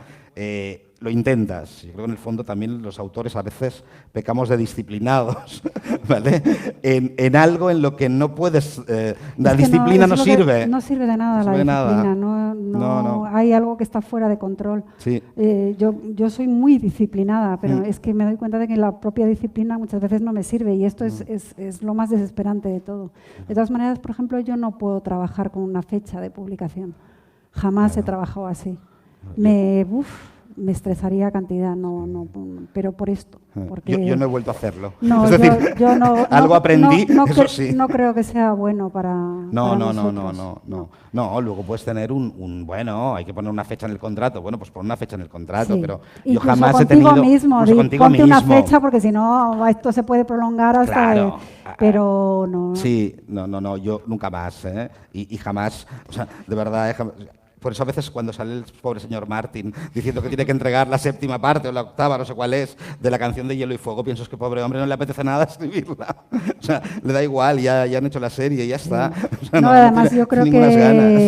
lo intentas. Yo creo que en el fondo también los autores a veces pecamos de disciplinados, ¿vale? En algo en lo que no puedes... la disciplina no sirve. No sirve de nada la disciplina, no. Hay algo que está fuera de control. Sí. Yo soy muy disciplinada, pero es que me doy cuenta de que la propia disciplina muchas veces no me sirve y esto es lo más desesperante de todo. De todas maneras, por ejemplo, yo no puedo trabajar con una fecha de publicación. Jamás he trabajado así. Me estresaría cantidad, pero por esto. Porque yo no he vuelto a hacerlo. No, es decir, yo no, algo aprendí, eso sí. No creo que sea bueno para nosotros. No, luego puedes tener bueno, hay que poner una fecha en el contrato. Bueno, pues pon una fecha en el contrato, pero yo jamás he tenido... Ponte una fecha porque si no, esto se puede prolongar hasta... Claro. Pero no... Sí, no, yo nunca más, y jamás, o sea, de verdad... Por eso a veces cuando sale el pobre señor Martin diciendo que tiene que entregar la 7ª parte o la 8ª, no sé cuál es, de la canción de Hielo y Fuego, pienso que pobre hombre no le apetece nada escribirla. O sea, le da igual, ya han hecho la serie y ya está. O sea, además yo creo que ganas.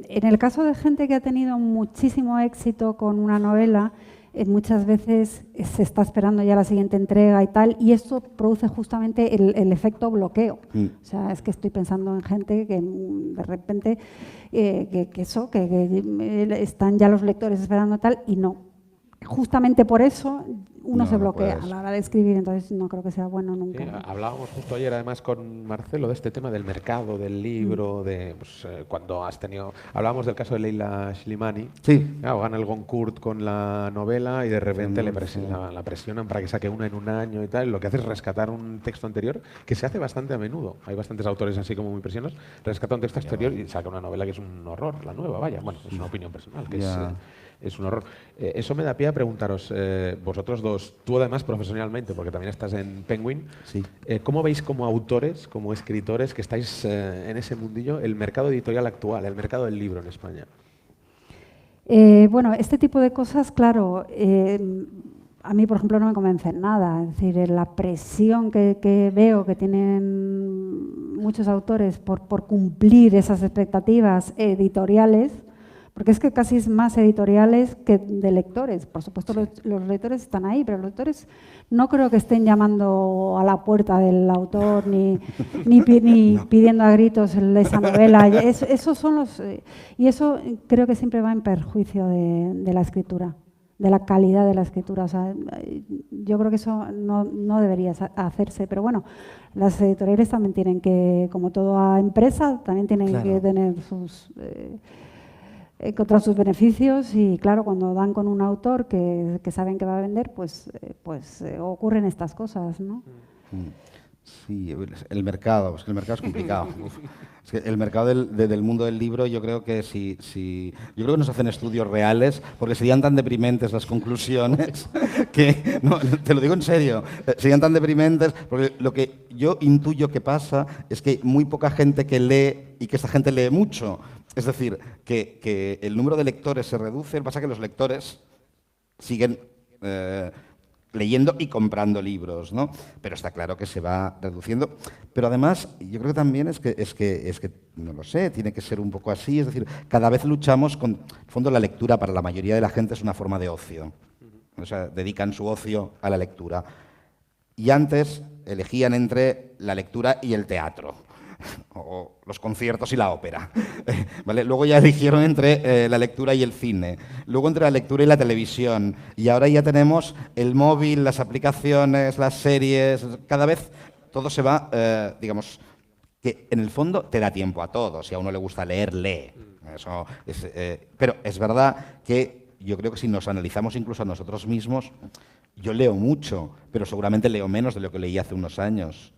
En el caso de gente que ha tenido muchísimo éxito con una novela, muchas veces se está esperando ya la siguiente entrega y tal, y esto produce justamente el efecto bloqueo. O sea, es que estoy pensando en gente que de repente que están ya los lectores esperando tal, y no. Justamente por eso uno se bloquea puedes. a la hora de escribir, entonces no creo que sea bueno nunca. Sí, hablábamos justo ayer además con Marcelo de este tema del mercado, del libro, de pues, cuando has tenido... Hablábamos del caso de Leila Slimani. Sí. Claro, gana el Goncourt con la novela y de repente la presionan para que saque una en un año y tal. Lo que hace es rescatar un texto anterior, que se hace bastante a menudo. Hay bastantes autores así como muy presionados. Rescata un texto anterior y saca una novela que es un horror, la nueva, vaya. Bueno, es una opinión personal, que es un horror. Eso me da pie a preguntaros, vosotros dos, tú además profesionalmente, porque también estás en Penguin, Sí. ¿Cómo veis como autores, como escritores que estáis en ese mundillo, el mercado editorial actual, el mercado del libro en España? Bueno, este tipo de cosas, claro, a mí, por ejemplo, no me convencen nada. Es decir, la presión que veo que tienen muchos autores por cumplir esas expectativas editoriales, porque es que casi es más editoriales que de lectores. Por supuesto, los lectores están ahí, pero los lectores no creo que estén llamando a la puerta del autor ni pidiendo a gritos esa novela. Esos son los, y eso creo que siempre va en perjuicio de la escritura, de la calidad de la escritura. O sea, yo creo que eso no debería hacerse, pero bueno, las editoriales también tienen que, como toda empresa, también tienen que tener sus... encontrar sus beneficios y claro, cuando dan con un autor que saben que va a vender, pues ocurren estas cosas, ¿no? Sí, el mercado, es que el mercado es complicado. Es que el mercado del mundo del libro, yo creo que yo creo que nos hacen estudios reales, porque serían tan deprimentes las conclusiones que, no, te lo digo en serio, serían tan deprimentes, porque lo que yo intuyo que pasa es que muy poca gente que lee y que esta gente lee mucho. Es decir, que el número de lectores se reduce, lo que pasa es que los lectores siguen leyendo y comprando libros, ¿no? Pero está claro que se va reduciendo. Pero además, yo creo que también es que, no lo sé, tiene que ser un poco así. Es decir, cada vez luchamos con... En el fondo, la lectura para la mayoría de la gente es una forma de ocio. O sea, dedican su ocio a la lectura. Y antes elegían entre la lectura y el teatro, o los conciertos y la ópera. ¿Vale? Luego ya eligieron entre la lectura y el cine, luego entre la lectura y la televisión, y ahora ya tenemos el móvil, las aplicaciones, las series, cada vez todo se va, digamos, que en el fondo te da tiempo a todo. Si a uno le gusta leer, lee. Eso es, pero es verdad que yo creo que si nos analizamos incluso a nosotros mismos, yo leo mucho, pero seguramente leo menos de lo que leí hace unos años.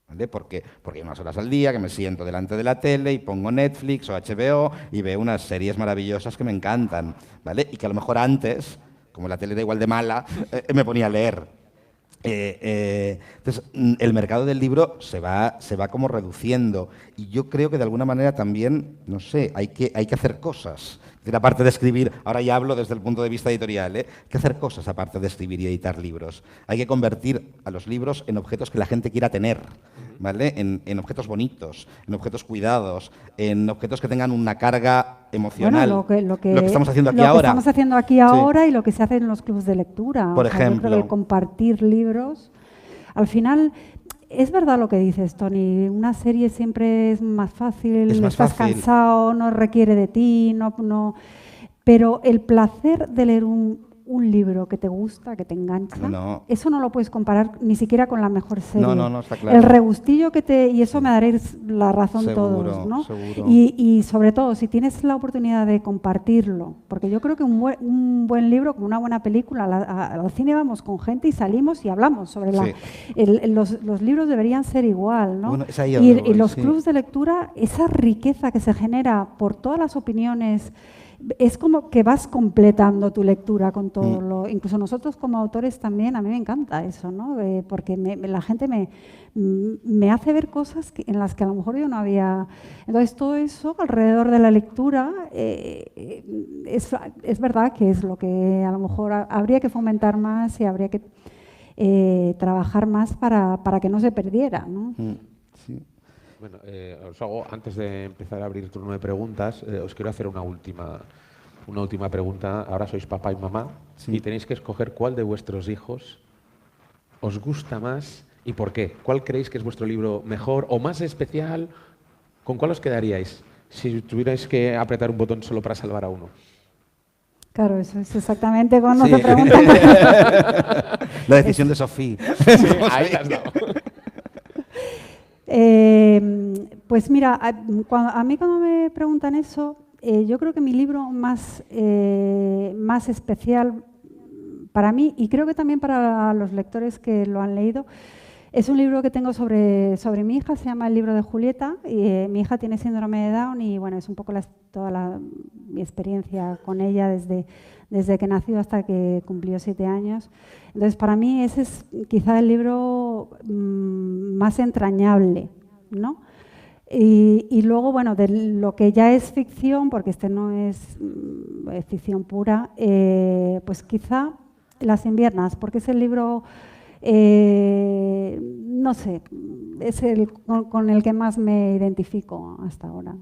¿Vale? Porque hay unas horas al día que me siento delante de la tele y pongo Netflix o HBO y veo unas series maravillosas que me encantan, ¿vale? Y que a lo mejor antes, como la tele era igual de mala, me ponía a leer. Entonces, el mercado del libro se va como reduciendo y yo creo que de alguna manera también, no sé, hay que hacer cosas. Aparte de escribir, ahora ya hablo desde el punto de vista editorial, hay que hacer cosas aparte de escribir y editar libros. Hay que convertir a los libros en objetos que la gente quiera tener, ¿vale? En objetos bonitos, en objetos cuidados, en objetos que tengan una carga emocional. Bueno, lo que estamos haciendo aquí ahora. Lo que ahora. estamos haciendo aquí ahora y lo que se hace en los clubs de lectura. Por o sea, yo ejemplo. creo que compartir libros, al final... Es verdad lo que dices, Tony. Una serie siempre es más fácil, estás cansado, no requiere de ti, pero el placer de leer un libro que te gusta, que te engancha, eso no lo puedes comparar ni siquiera con la mejor serie. No, está claro. El regustillo y eso me daréis la razón todos, ¿no? Seguro. Y sobre todo, si tienes la oportunidad de compartirlo, porque yo creo que un buen libro, como una buena película, al cine vamos con gente y salimos y hablamos sobre los libros deberían ser igual, ¿no? Bueno, y los clubs de lectura, esa riqueza que se genera por todas las opiniones, es como que vas completando tu lectura con todo lo... Incluso nosotros como autores también, a mí me encanta eso, ¿no? Porque la gente me hace ver cosas en las que a lo mejor yo no había... Entonces todo eso alrededor de la lectura es verdad que es lo que a lo mejor habría que fomentar más y habría que trabajar más para que no se perdiera, ¿no? Sí. Bueno, os hago, antes de empezar a abrir el turno de preguntas, os quiero hacer una última pregunta. Ahora sois papá y mamá y tenéis que escoger cuál de vuestros hijos os gusta más y por qué. ¿Cuál creéis que es vuestro libro mejor o más especial? ¿Con cuál os quedaríais si tuvierais que apretar un botón solo para salvar a uno? Claro, eso es exactamente cuando Sí. te preguntan. La decisión de Sofía. Sí, ahí la has dado. Pues mira, a mí cuando me preguntan eso, yo creo que mi libro más especial para mí, y creo que también para los lectores que lo han leído, es un libro que tengo sobre mi hija, se llama El libro de Julieta, y mi hija tiene síndrome de Down y bueno, es un poco toda mi experiencia con ella desde que nació hasta que cumplió 7 años. Entonces, para mí ese es quizá el libro más entrañable, ¿no? Y luego, bueno, de lo que ya es ficción, porque este no es ficción pura, pues quizá Las inviernas, porque es el libro, no sé, es el con el que más me identifico hasta ahora.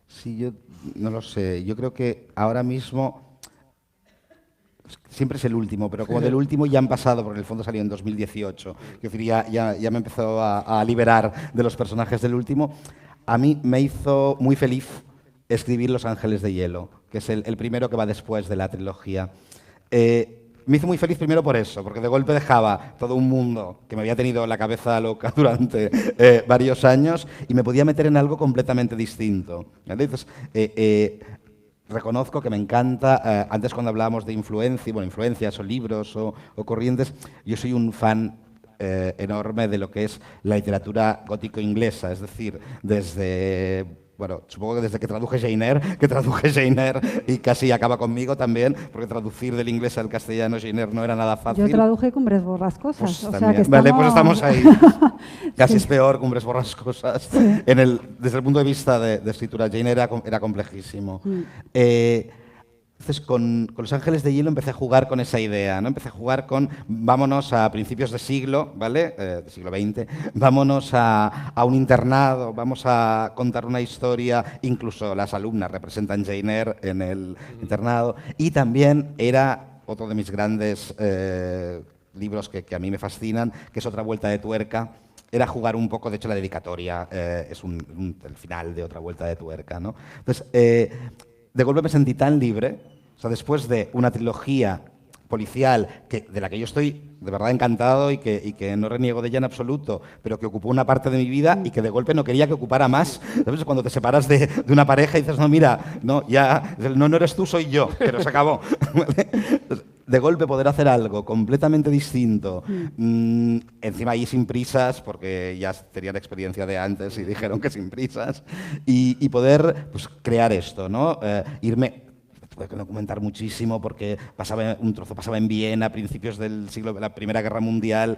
Sí, yo no lo sé. Yo creo que ahora mismo siempre es el último, pero como del último ya han pasado, porque en el fondo salió en 2018. Es decir, ya me empezó a liberar de los personajes del último. A mí me hizo muy feliz escribir Los ángeles de hielo, que es el primero que va después de la trilogía. Me hizo muy feliz primero por eso, porque de golpe dejaba todo un mundo que me había tenido la cabeza loca durante varios años y me podía meter en algo completamente distinto. ¿Vale? Entonces, reconozco que me encanta, antes cuando hablábamos de influencias o libros o corrientes, yo soy un fan enorme de lo que es la literatura gótico-inglesa, es decir, desde... Bueno, supongo que desde que traduje Jane Eyre y casi acaba conmigo también, porque traducir del inglés al castellano Jane Eyre no era nada fácil. Yo traduje Cumbres Borrascosas, Pues o sea también. que estamos... Vale, pues estamos ahí. Casi Sí. es peor Cumbres Borrascosas. Sí. Desde el punto de vista de escritura, Jane Eyre era complejísimo. Entonces, con Los ángeles de hielo empecé a jugar con esa idea, ¿no? Empecé a jugar con, vámonos a principios de siglo, ¿vale? Del siglo XX, vámonos a un internado, vamos a contar una historia, incluso las alumnas representan Jane Eyre en el internado, y también era otro de mis grandes libros que a mí me fascinan, que es Otra vuelta de tuerca. Era jugar un poco, de hecho la dedicatoria es el final de Otra vuelta de tuerca, ¿no? Entonces, de golpe me sentí tan libre, o sea, después de una trilogía policial de la que yo estoy de verdad encantado y que no reniego de ella en absoluto, pero que ocupó una parte de mi vida y que de golpe no quería que ocupara más. ¿Sabes? Cuando te separas de una pareja y dices, no, mira, no, ya, no eres tú, soy yo, pero se acabó. De golpe poder hacer algo completamente distinto, encima ahí sin prisas, porque ya tenían experiencia de antes y dijeron que sin prisas, y poder pues, crear esto, ¿no? Tuve que documentar muchísimo porque un trozo pasaba en Viena a principios del siglo de la Primera Guerra Mundial.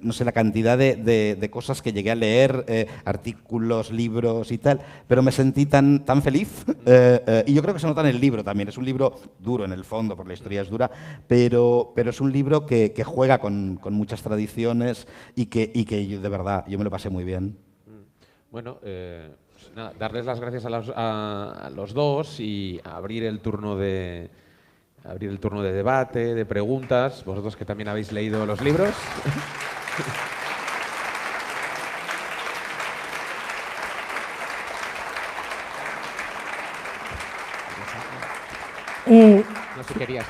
No sé, la cantidad de cosas que llegué a leer, artículos, libros y tal, pero me sentí tan feliz. Y yo creo que se nota en el libro también. Es un libro duro en el fondo, porque la historia es dura, pero es un libro que juega con muchas tradiciones y que yo, de verdad, yo me lo pasé muy bien. Bueno, nada, darles las gracias a los dos y abrir el turno de debate, de preguntas. Vosotros que también habéis leído los libros. No sé, querías.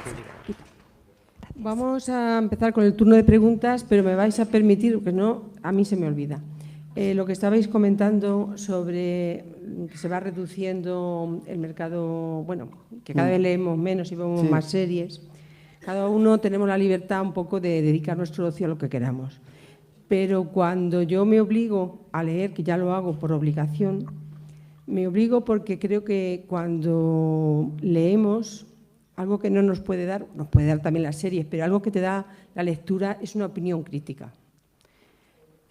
Vamos a empezar con el turno de preguntas, pero me vais a permitir, porque no, a mí se me olvida. Lo que estabais comentando sobre que se va reduciendo el mercado, bueno, que cada vez leemos menos y vemos más series. Cada uno tenemos la libertad un poco de dedicar nuestro ocio a lo que queramos. Pero cuando yo me obligo a leer, que ya lo hago por obligación, me obligo porque creo que cuando leemos, algo que no nos puede dar también las series, pero algo que te da la lectura es una opinión crítica.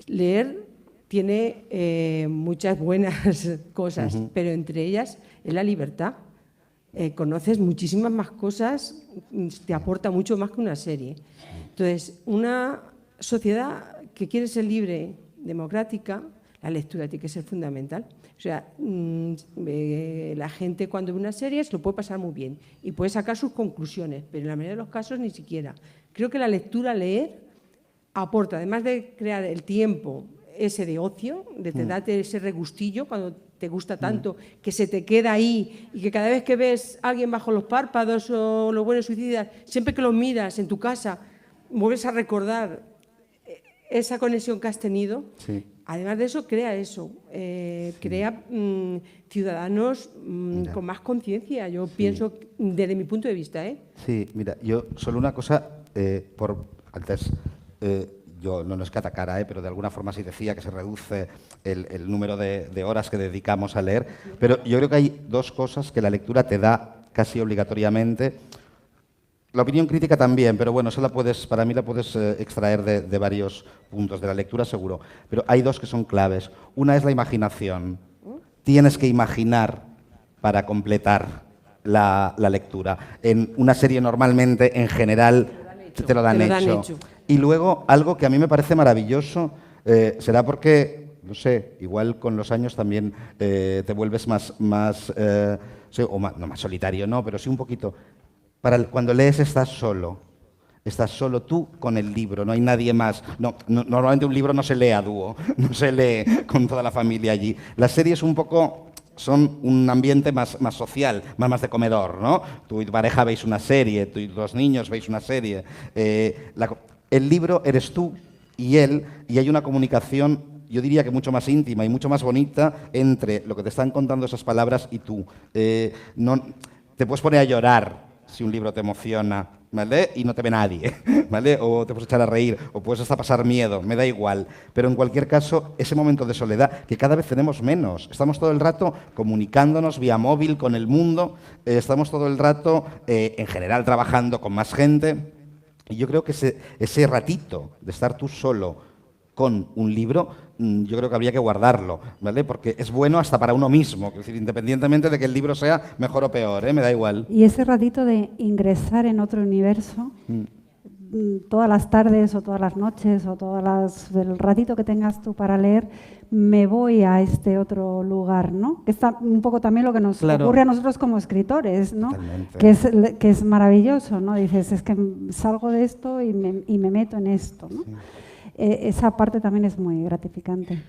Leer tiene muchas buenas cosas, pero entre ellas es la libertad. Conoces muchísimas más cosas, te aporta mucho más que una serie. Entonces, una sociedad que quiere ser libre, democrática, la lectura tiene que ser fundamental. O sea, la gente cuando ve una serie se lo puede pasar muy bien y puede sacar sus conclusiones, pero en la mayoría de los casos ni siquiera. Creo que la lectura, leer, aporta, además de crear el tiempo, ese de ocio, de te date ese regustillo cuando te gusta tanto, que se te queda ahí y que cada vez que ves a alguien bajo los párpados o los buenos suicidas, siempre que los miras en tu casa, vuelves a recordar esa conexión que has tenido. Sí. Además de eso, crea crea ciudadanos con más conciencia. Yo pienso, desde mi punto de vista. Sí, mira, yo solo una cosa, antes yo no es que atacara, pero de alguna forma sí decía que se reduce el número de horas que dedicamos a leer, pero yo creo que hay dos cosas que la lectura te da casi obligatoriamente. La opinión crítica también, pero bueno, para mí la puedes extraer de varios puntos de la lectura, seguro. Pero hay dos que son claves. Una es la imaginación. Tienes que imaginar para completar la lectura. En una serie normalmente, en general, te lo dan hecho. Y luego, algo que a mí me parece maravilloso, será porque, no sé, igual con los años también te vuelves más solitario, no, pero sí un poquito. Cuando lees estás solo tú con el libro, no hay nadie más. Normalmente un libro no se lee a dúo, no se lee con toda la familia allí. Las series son un ambiente más social, más de comedor, ¿no? Tú y tu pareja veis una serie, tú y los niños veis una serie. El libro eres tú y él, y hay una comunicación, yo diría que mucho más íntima y mucho más bonita entre lo que te están contando esas palabras y tú. Te puedes poner a llorar si un libro te emociona, ¿vale? Y no te ve nadie, ¿vale? O te puedes echar a reír, o puedes hasta pasar miedo, me da igual. Pero en cualquier caso, ese momento de soledad, que cada vez tenemos menos. Estamos todo el rato comunicándonos vía móvil con el mundo, estamos todo el rato, en general, trabajando con más gente. Y yo creo que ese ratito de estar tú solo con un libro, yo creo que habría que guardarlo, ¿vale? Porque es bueno hasta para uno mismo, es decir, independientemente de que el libro sea mejor o peor, me da igual. Y ese ratito de ingresar en otro universo, todas las tardes o todas las noches o el ratito que tengas tú para leer, me voy a este otro lugar, ¿no? Que está un poco también lo que nos ocurre a nosotros como escritores, ¿no? Que es maravilloso, ¿no? Dices, es que salgo de esto y me meto en esto, ¿no? Sí. Esa parte también es muy gratificante.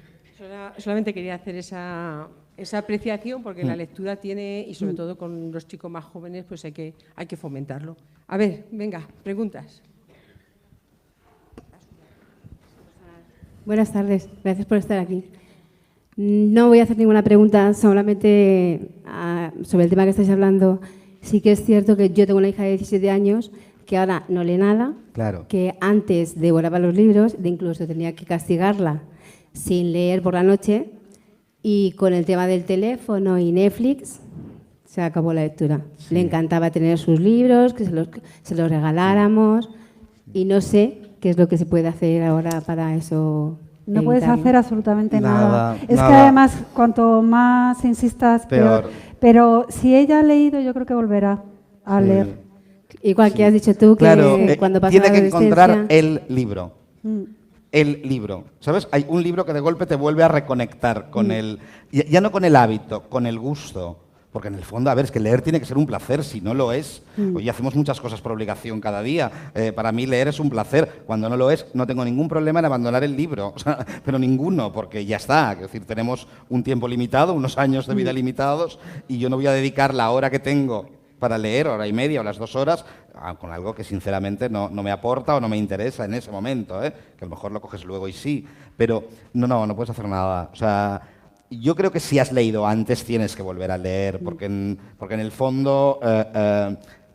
Solamente quería hacer esa apreciación, porque la lectura tiene, y sobre todo con los chicos más jóvenes, pues hay que fomentarlo. A ver, venga, preguntas. Buenas tardes, gracias por estar aquí. No voy a hacer ninguna pregunta, solamente sobre el tema que estáis hablando. Sí que es cierto que yo tengo una hija de 17 años que ahora no lee nada, claro, que antes devoraba los libros, de incluso tenía que castigarla sin leer por la noche, y con el tema del teléfono y Netflix se acabó la lectura. Sí. Le encantaba tener sus libros, que se los regaláramos, y no sé qué es lo que se puede hacer ahora para eso. No puedes hacer absolutamente nada. Es que además, cuanto más insistas, peor. Pero si ella ha leído, yo creo que volverá a leer. Igual que has dicho tú, que claro, cuando pasa tiene la que encontrar el libro. El libro, ¿sabes? Hay un libro que de golpe te vuelve a reconectar con el... Ya no con el hábito, con el gusto. Porque en el fondo, a ver, es que leer tiene que ser un placer, si no lo es. Hoy hacemos muchas cosas por obligación cada día. Para mí leer es un placer. Cuando no lo es, no tengo ningún problema en abandonar el libro. O sea, pero ninguno, porque ya está. Es decir, tenemos un tiempo limitado, unos años de vida limitados, y yo no voy a dedicar la hora que tengo para leer, hora y media o las 2 horas, con algo que sinceramente no me aporta o no me interesa en ese momento, que a lo mejor lo coges luego y sí, pero no puedes hacer nada. O sea, yo creo que si has leído antes tienes que volver a leer, porque en el fondo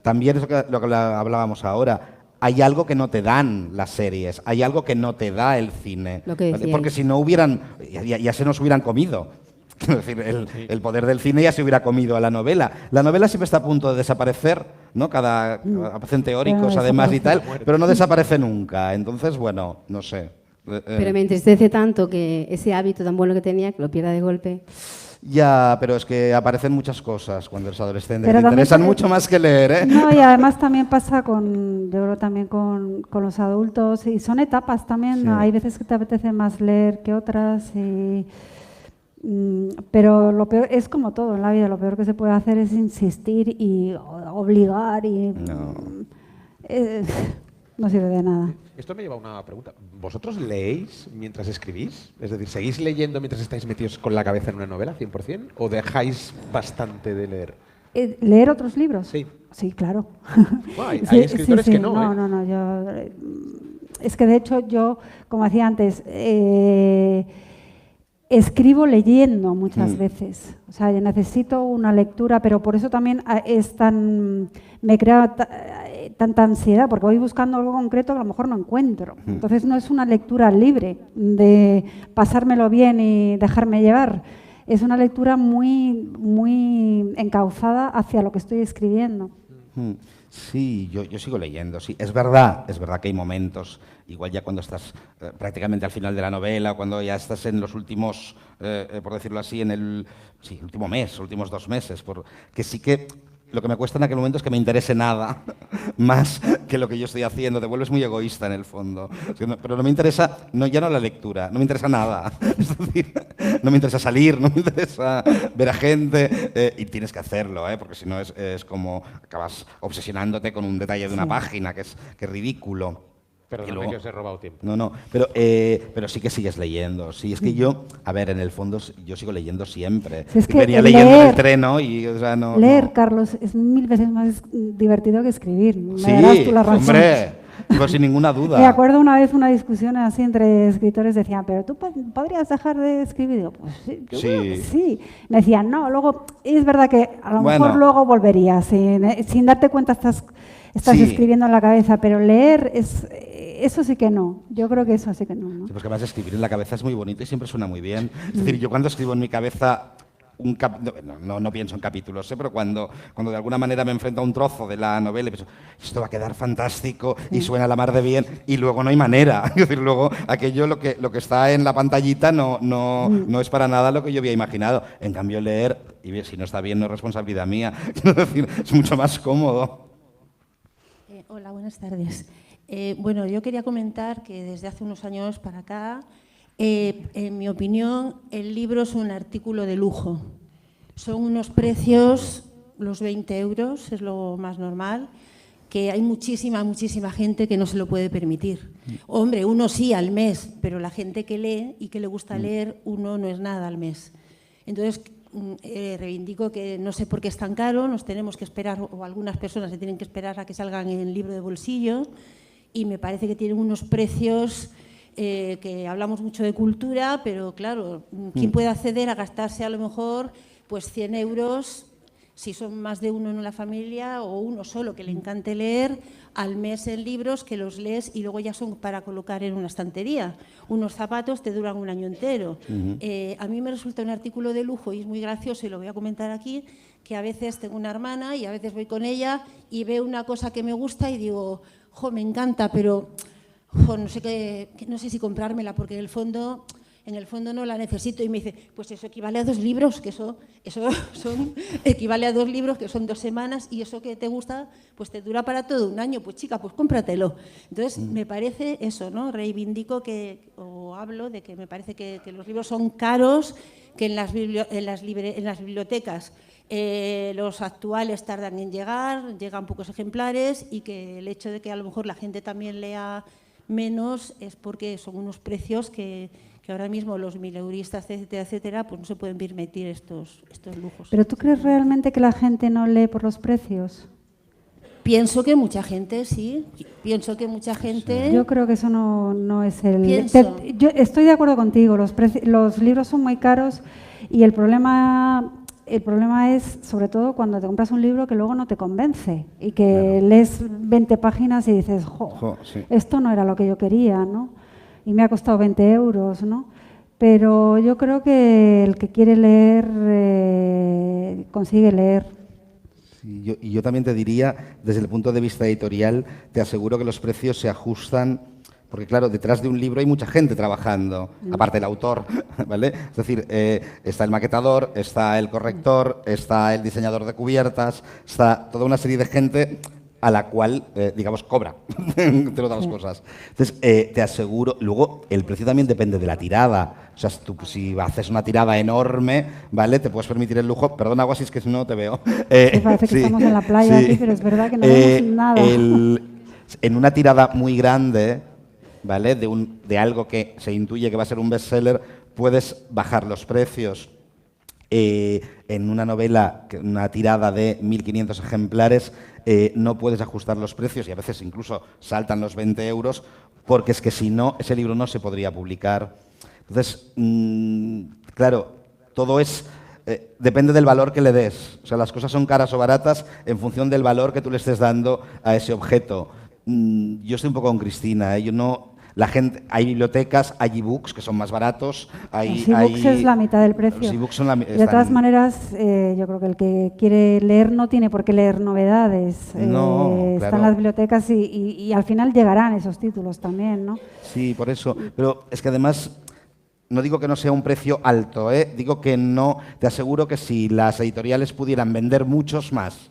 también es lo que hablábamos ahora. Hay algo que no te dan las series, hay algo que no te da el cine, porque si no hubieran, ya se nos hubieran comido. Es decir, el poder del cine ya se hubiera comido a la novela. La novela siempre está a punto de desaparecer, ¿no? Aparecen teóricos además y tal, pero no desaparece nunca. Entonces, bueno, no sé. Pero me entristece tanto que ese hábito tan bueno que tenía, que lo pierda de golpe. Ya, pero es que aparecen muchas cosas cuando eres adolescente, que te interesan mucho más que leer, No, y además también pasa yo creo también con los adultos, y son etapas también. Sí. Hay veces que te apetece más leer que otras, pero lo peor es como todo en la vida, lo peor que se puede hacer es insistir y obligar y no sirve de nada. Esto me lleva a una pregunta. ¿Vosotros leéis mientras escribís? Es decir, ¿seguís leyendo mientras estáis metidos con la cabeza en una novela, 100%? ¿O dejáis bastante de leer? ¿Leer otros libros? Sí. Sí, claro. Bueno, hay escritores que no. No, yo... Es que de hecho yo, como decía antes, escribo leyendo muchas veces. O sea, yo necesito una lectura, pero por eso también me crea tanta ansiedad, porque voy buscando algo concreto que a lo mejor no encuentro. Entonces no es una lectura libre de pasármelo bien y dejarme llevar. Es una lectura muy, muy encauzada hacia lo que estoy escribiendo. Sí, yo sigo leyendo, sí. Es verdad que hay momentos, igual ya cuando estás prácticamente al final de la novela, cuando ya estás en los últimos, por decirlo así, en el último mes, últimos 2 meses, que sí que lo que me cuesta en aquel momento es que me interese nada más que lo que yo estoy haciendo. Te vuelves muy egoísta en el fondo. Pero no me interesa, ya no la lectura, no me interesa nada. Es decir, no me interesa salir, no me interesa ver a gente. Y tienes que hacerlo, porque si no es como acabas obsesionándote con un detalle de una página que es ridículo. Perdóname que os he robado tiempo. No, pero sí que sigues leyendo. Sí, es que yo, a ver, en el fondo yo sigo leyendo siempre. Si es que venía leyendo en el tren, ¿no? Y, o sea, leer, Carlos, es 1000 veces más divertido que escribir. Sí, me darás tú la razón. Hombre, pues sin ninguna duda. Me acuerdo una vez una discusión así entre escritores, decían, pero tú podrías dejar de escribir. Digo, pues sí, yo creo que sí. Me decían, no, luego, es verdad que a lo mejor luego volverías, sin darte cuenta estás escribiendo en la cabeza, pero leer eso sí que no. Yo creo que eso sí que no. Sí, pues que además escribir en la cabeza es muy bonito y siempre suena muy bien. Es decir, yo cuando escribo en mi cabeza no pienso en capítulos, pero cuando de alguna manera me enfrento a un trozo de la novela y pienso, esto va a quedar fantástico y suena a la mar de bien, y luego no hay manera. Es decir, luego aquello, lo que está en la pantallita no es para nada lo que yo había imaginado. En cambio, leer, y si no está bien, no es responsabilidad mía. Quiero decir, es mucho más cómodo. Hola, buenas tardes. Bueno, yo quería comentar que desde hace unos años para acá, en mi opinión, el libro es un artículo de lujo. Son unos precios, los 20 euros, es lo más normal, que hay muchísima gente que no se lo puede permitir. Hombre, uno sí al mes, pero la gente que lee y que le gusta leer, uno no es nada al mes. Entonces, reivindico que no sé por qué es tan caro, nos tenemos que esperar, o algunas personas se tienen que esperar a que salgan en el libro de bolsillo, y me parece que tienen unos precios que hablamos mucho de cultura, pero claro, ¿quién puede acceder a gastarse a lo mejor pues 100 euros, si son más de uno en la familia o uno solo que le encante leer, al mes en libros que los lees y luego ya son para colocar en una estantería? Unos zapatos te duran un año entero. A mí me resulta un artículo de lujo y es muy gracioso, y lo voy a comentar aquí, que a veces tengo una hermana y a veces voy con ella y veo una cosa que me gusta y digo, jo, me encanta, pero no sé si comprármela, porque en el fondo no la necesito. Y me dice, pues eso equivale a 2 libros, que eso equivale a 2 libros, que son 2 semanas, y eso que te gusta, pues te dura para todo un año. Pues chica, pues cómpratelo. Entonces, me parece eso, ¿no? Reivindico hablo de que me parece que los libros son caros, que en las bibliotecas los actuales tardan en llegar, llegan pocos ejemplares, y que el hecho de que a lo mejor la gente también lea menos es porque son unos precios que ahora mismo los mileuristas, etcétera, pues no se pueden permitir estos lujos. ¿Pero tú crees realmente que la gente no lee por los precios? Pienso que mucha gente, sí. Pienso que mucha gente... Yo creo que eso no es el... Yo estoy de acuerdo contigo, los libros son muy caros, y el problema es, sobre todo, cuando te compras un libro que luego no te convence y que lees 20 páginas y dices, sí, esto no era lo que yo quería, ¿no? Y me ha costado 20 euros, ¿no? Pero yo creo que el que quiere leer consigue leer. Sí, yo también te diría, desde el punto de vista editorial, te aseguro que los precios se ajustan, porque claro, detrás de un libro hay mucha gente trabajando, aparte del autor, ¿vale? Es decir, está el maquetador, está el corrector, está el diseñador de cubiertas, está toda una serie de gente a la cual, digamos, cobra, entre otras cosas. Entonces, te aseguro, luego el precio también depende de la tirada. O sea, tú, si haces una tirada enorme, ¿vale? Te puedes permitir el lujo. Perdona, Agua, si es que no te veo. Sí, parece que estamos en la playa aquí, pero es verdad que no vemos nada. en una tirada muy grande, ¿vale? De algo que se intuye que va a ser un bestseller, puedes bajar los precios. En una novela, una tirada de 1.500 ejemplares, no puedes ajustar los precios y a veces incluso saltan los 20 euros, porque es que si no, ese libro no se podría publicar. Entonces, claro, todo es... depende del valor que le des. O sea, las cosas son caras o baratas en función del valor que tú le estés dando a ese objeto. Yo estoy un poco con Cristina, yo no... La gente, hay bibliotecas, hay ebooks que son más baratos. Los ebooks es la mitad del precio. Los ebooks son de todas maneras, yo creo que el que quiere leer no tiene por qué leer novedades. No, claro. Están las bibliotecas y al final llegarán esos títulos también, ¿no? Sí, por eso. Pero es que además, no digo que no sea un precio alto, digo que no. Te aseguro que si las editoriales pudieran vender muchos más,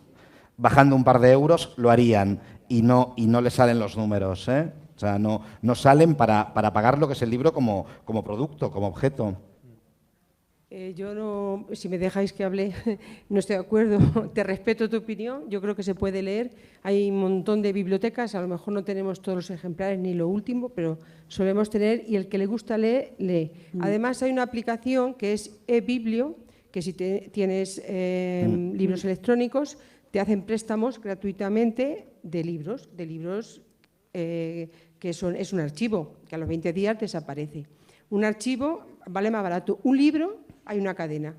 bajando un par de euros, lo harían y no les salen los números, O sea, no salen para pagar lo que es el libro como producto, como objeto. Yo no, si me dejáis que hable, no estoy de acuerdo. Te respeto tu opinión, yo creo que se puede leer. Hay un montón de bibliotecas, a lo mejor no tenemos todos los ejemplares ni lo último, pero solemos tener y el que le gusta lee, lee. Además hay una aplicación que es eBiblio, que si tienes libros electrónicos, te hacen préstamos gratuitamente de libros que es un archivo, que a los 20 días desaparece. Un archivo vale más barato. Un libro, hay una cadena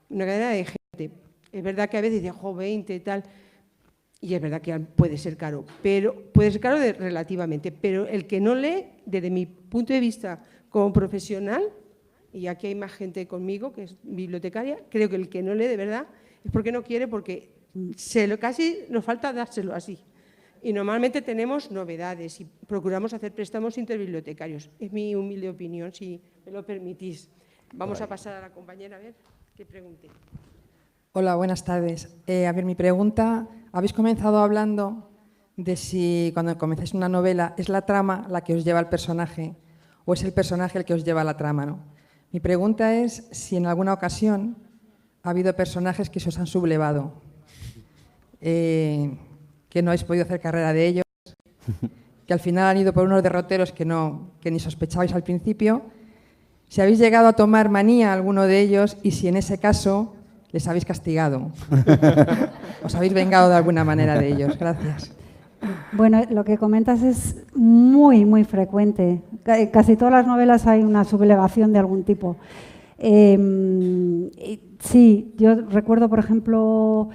de gente. Es verdad que a veces dicen, 20 y tal, y es verdad que puede ser caro, pero puede ser caro relativamente, pero el que no lee, desde mi punto de vista como profesional, y aquí hay más gente conmigo que es bibliotecaria, creo que el que no lee de verdad es porque no quiere, porque casi nos falta dárselo así. Y normalmente tenemos novedades y procuramos hacer préstamos interbibliotecarios. Es mi humilde opinión, si me lo permitís. Vamos a pasar a la compañera, a ver qué pregunte. Hola, buenas tardes. A ver, mi pregunta, habéis comenzado hablando de si cuando comenzáis una novela es la trama la que os lleva al personaje o es el personaje el que os lleva a la trama, ¿no? Mi pregunta es si en alguna ocasión ha habido personajes que se os han sublevado, que no habéis podido hacer carrera de ellos, que al final han ido por unos derroteros que ni sospechabais al principio, si habéis llegado a tomar manía a alguno de ellos y si en ese caso les habéis castigado, os habéis vengado de alguna manera de ellos. Gracias. Bueno, lo que comentas es muy, muy frecuente. Casi todas las novelas hay una sublevación de algún tipo. Sí, yo recuerdo, por ejemplo,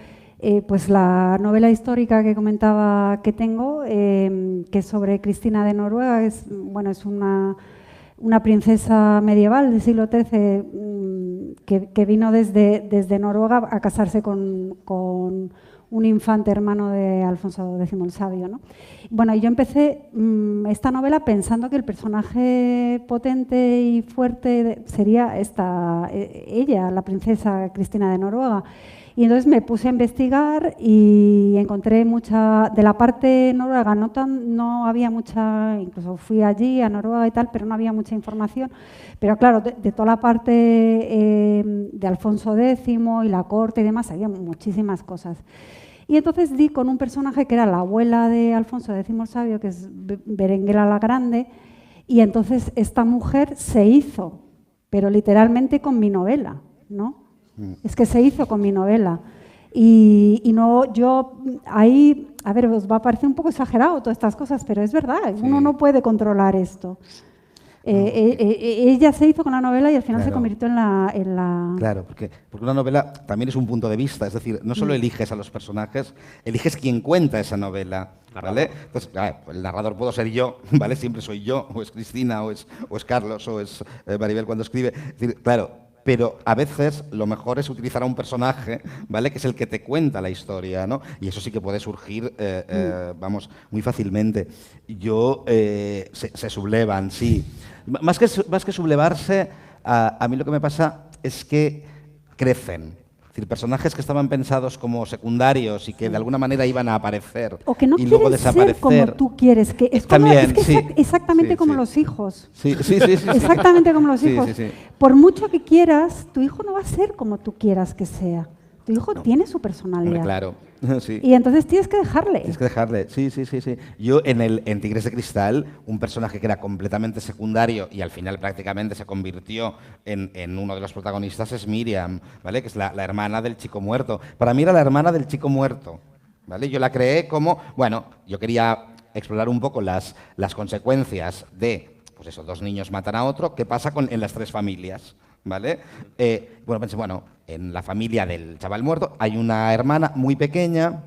pues la novela histórica que comentaba que tengo, que es sobre Cristina de Noruega, es una princesa medieval del siglo XIII que vino desde Noruega a casarse con un infante hermano de Alfonso X el Sabio, ¿no? Bueno, yo empecé esta novela pensando que el personaje potente y fuerte sería ella, la princesa Cristina de Noruega. Y entonces me puse a investigar y encontré mucha, de la parte noruega no había mucha, incluso fui allí a Noruega y tal, pero no había mucha información. Pero claro, de toda la parte de Alfonso X y la corte y demás, había muchísimas cosas. Y entonces di con un personaje que era la abuela de Alfonso X el Sabio, que es Berenguela la Grande, y entonces esta mujer se hizo, pero literalmente con mi novela, ¿no? Es que se hizo con mi novela. Y no, yo ahí, a ver, os va a parecer un poco exagerado todas estas cosas, pero es verdad, uno no puede controlar esto. Ella se hizo con la novela y al final se convirtió en la... Claro, porque una novela también es un punto de vista, es decir, no solo eliges a los personajes, eliges quién cuenta esa novela, ¿vale? Entonces, el narrador puedo ser yo, ¿vale? Siempre soy yo, o es Cristina, o es Carlos, o es Maribel cuando escribe. Es decir, claro, pero a veces lo mejor es utilizar a un personaje, ¿vale? Que es el que te cuenta la historia, ¿no? Y eso sí que puede surgir, vamos, muy fácilmente. Se sublevan, sí. Más que sublevarse, a mí lo que me pasa es que crecen. Es decir, personajes que estaban pensados como secundarios y que de alguna manera iban a aparecer o que no y luego desaparecer. Ser como tú quieres, que es también, exactamente como los hijos. Sí. Exactamente como los hijos. Sí. Por mucho que quieras, tu hijo no va a ser como tú quieras que sea. Tu hijo tiene su personalidad. Claro, sí. Y entonces tienes que dejarle. Tienes que dejarle, sí. Yo en Tigres de Cristal, un personaje que era completamente secundario y al final prácticamente se convirtió en uno de los protagonistas es Miriam, ¿vale? Que es la hermana del chico muerto. Para mí era la hermana del chico muerto, ¿vale? Yo la creé como, bueno, yo quería explorar un poco las consecuencias de, pues eso, 2 niños matan a otro, ¿qué pasa en las 3 familias? ¿Vale? Bueno, pensé, en la familia del chaval muerto hay una hermana muy pequeña,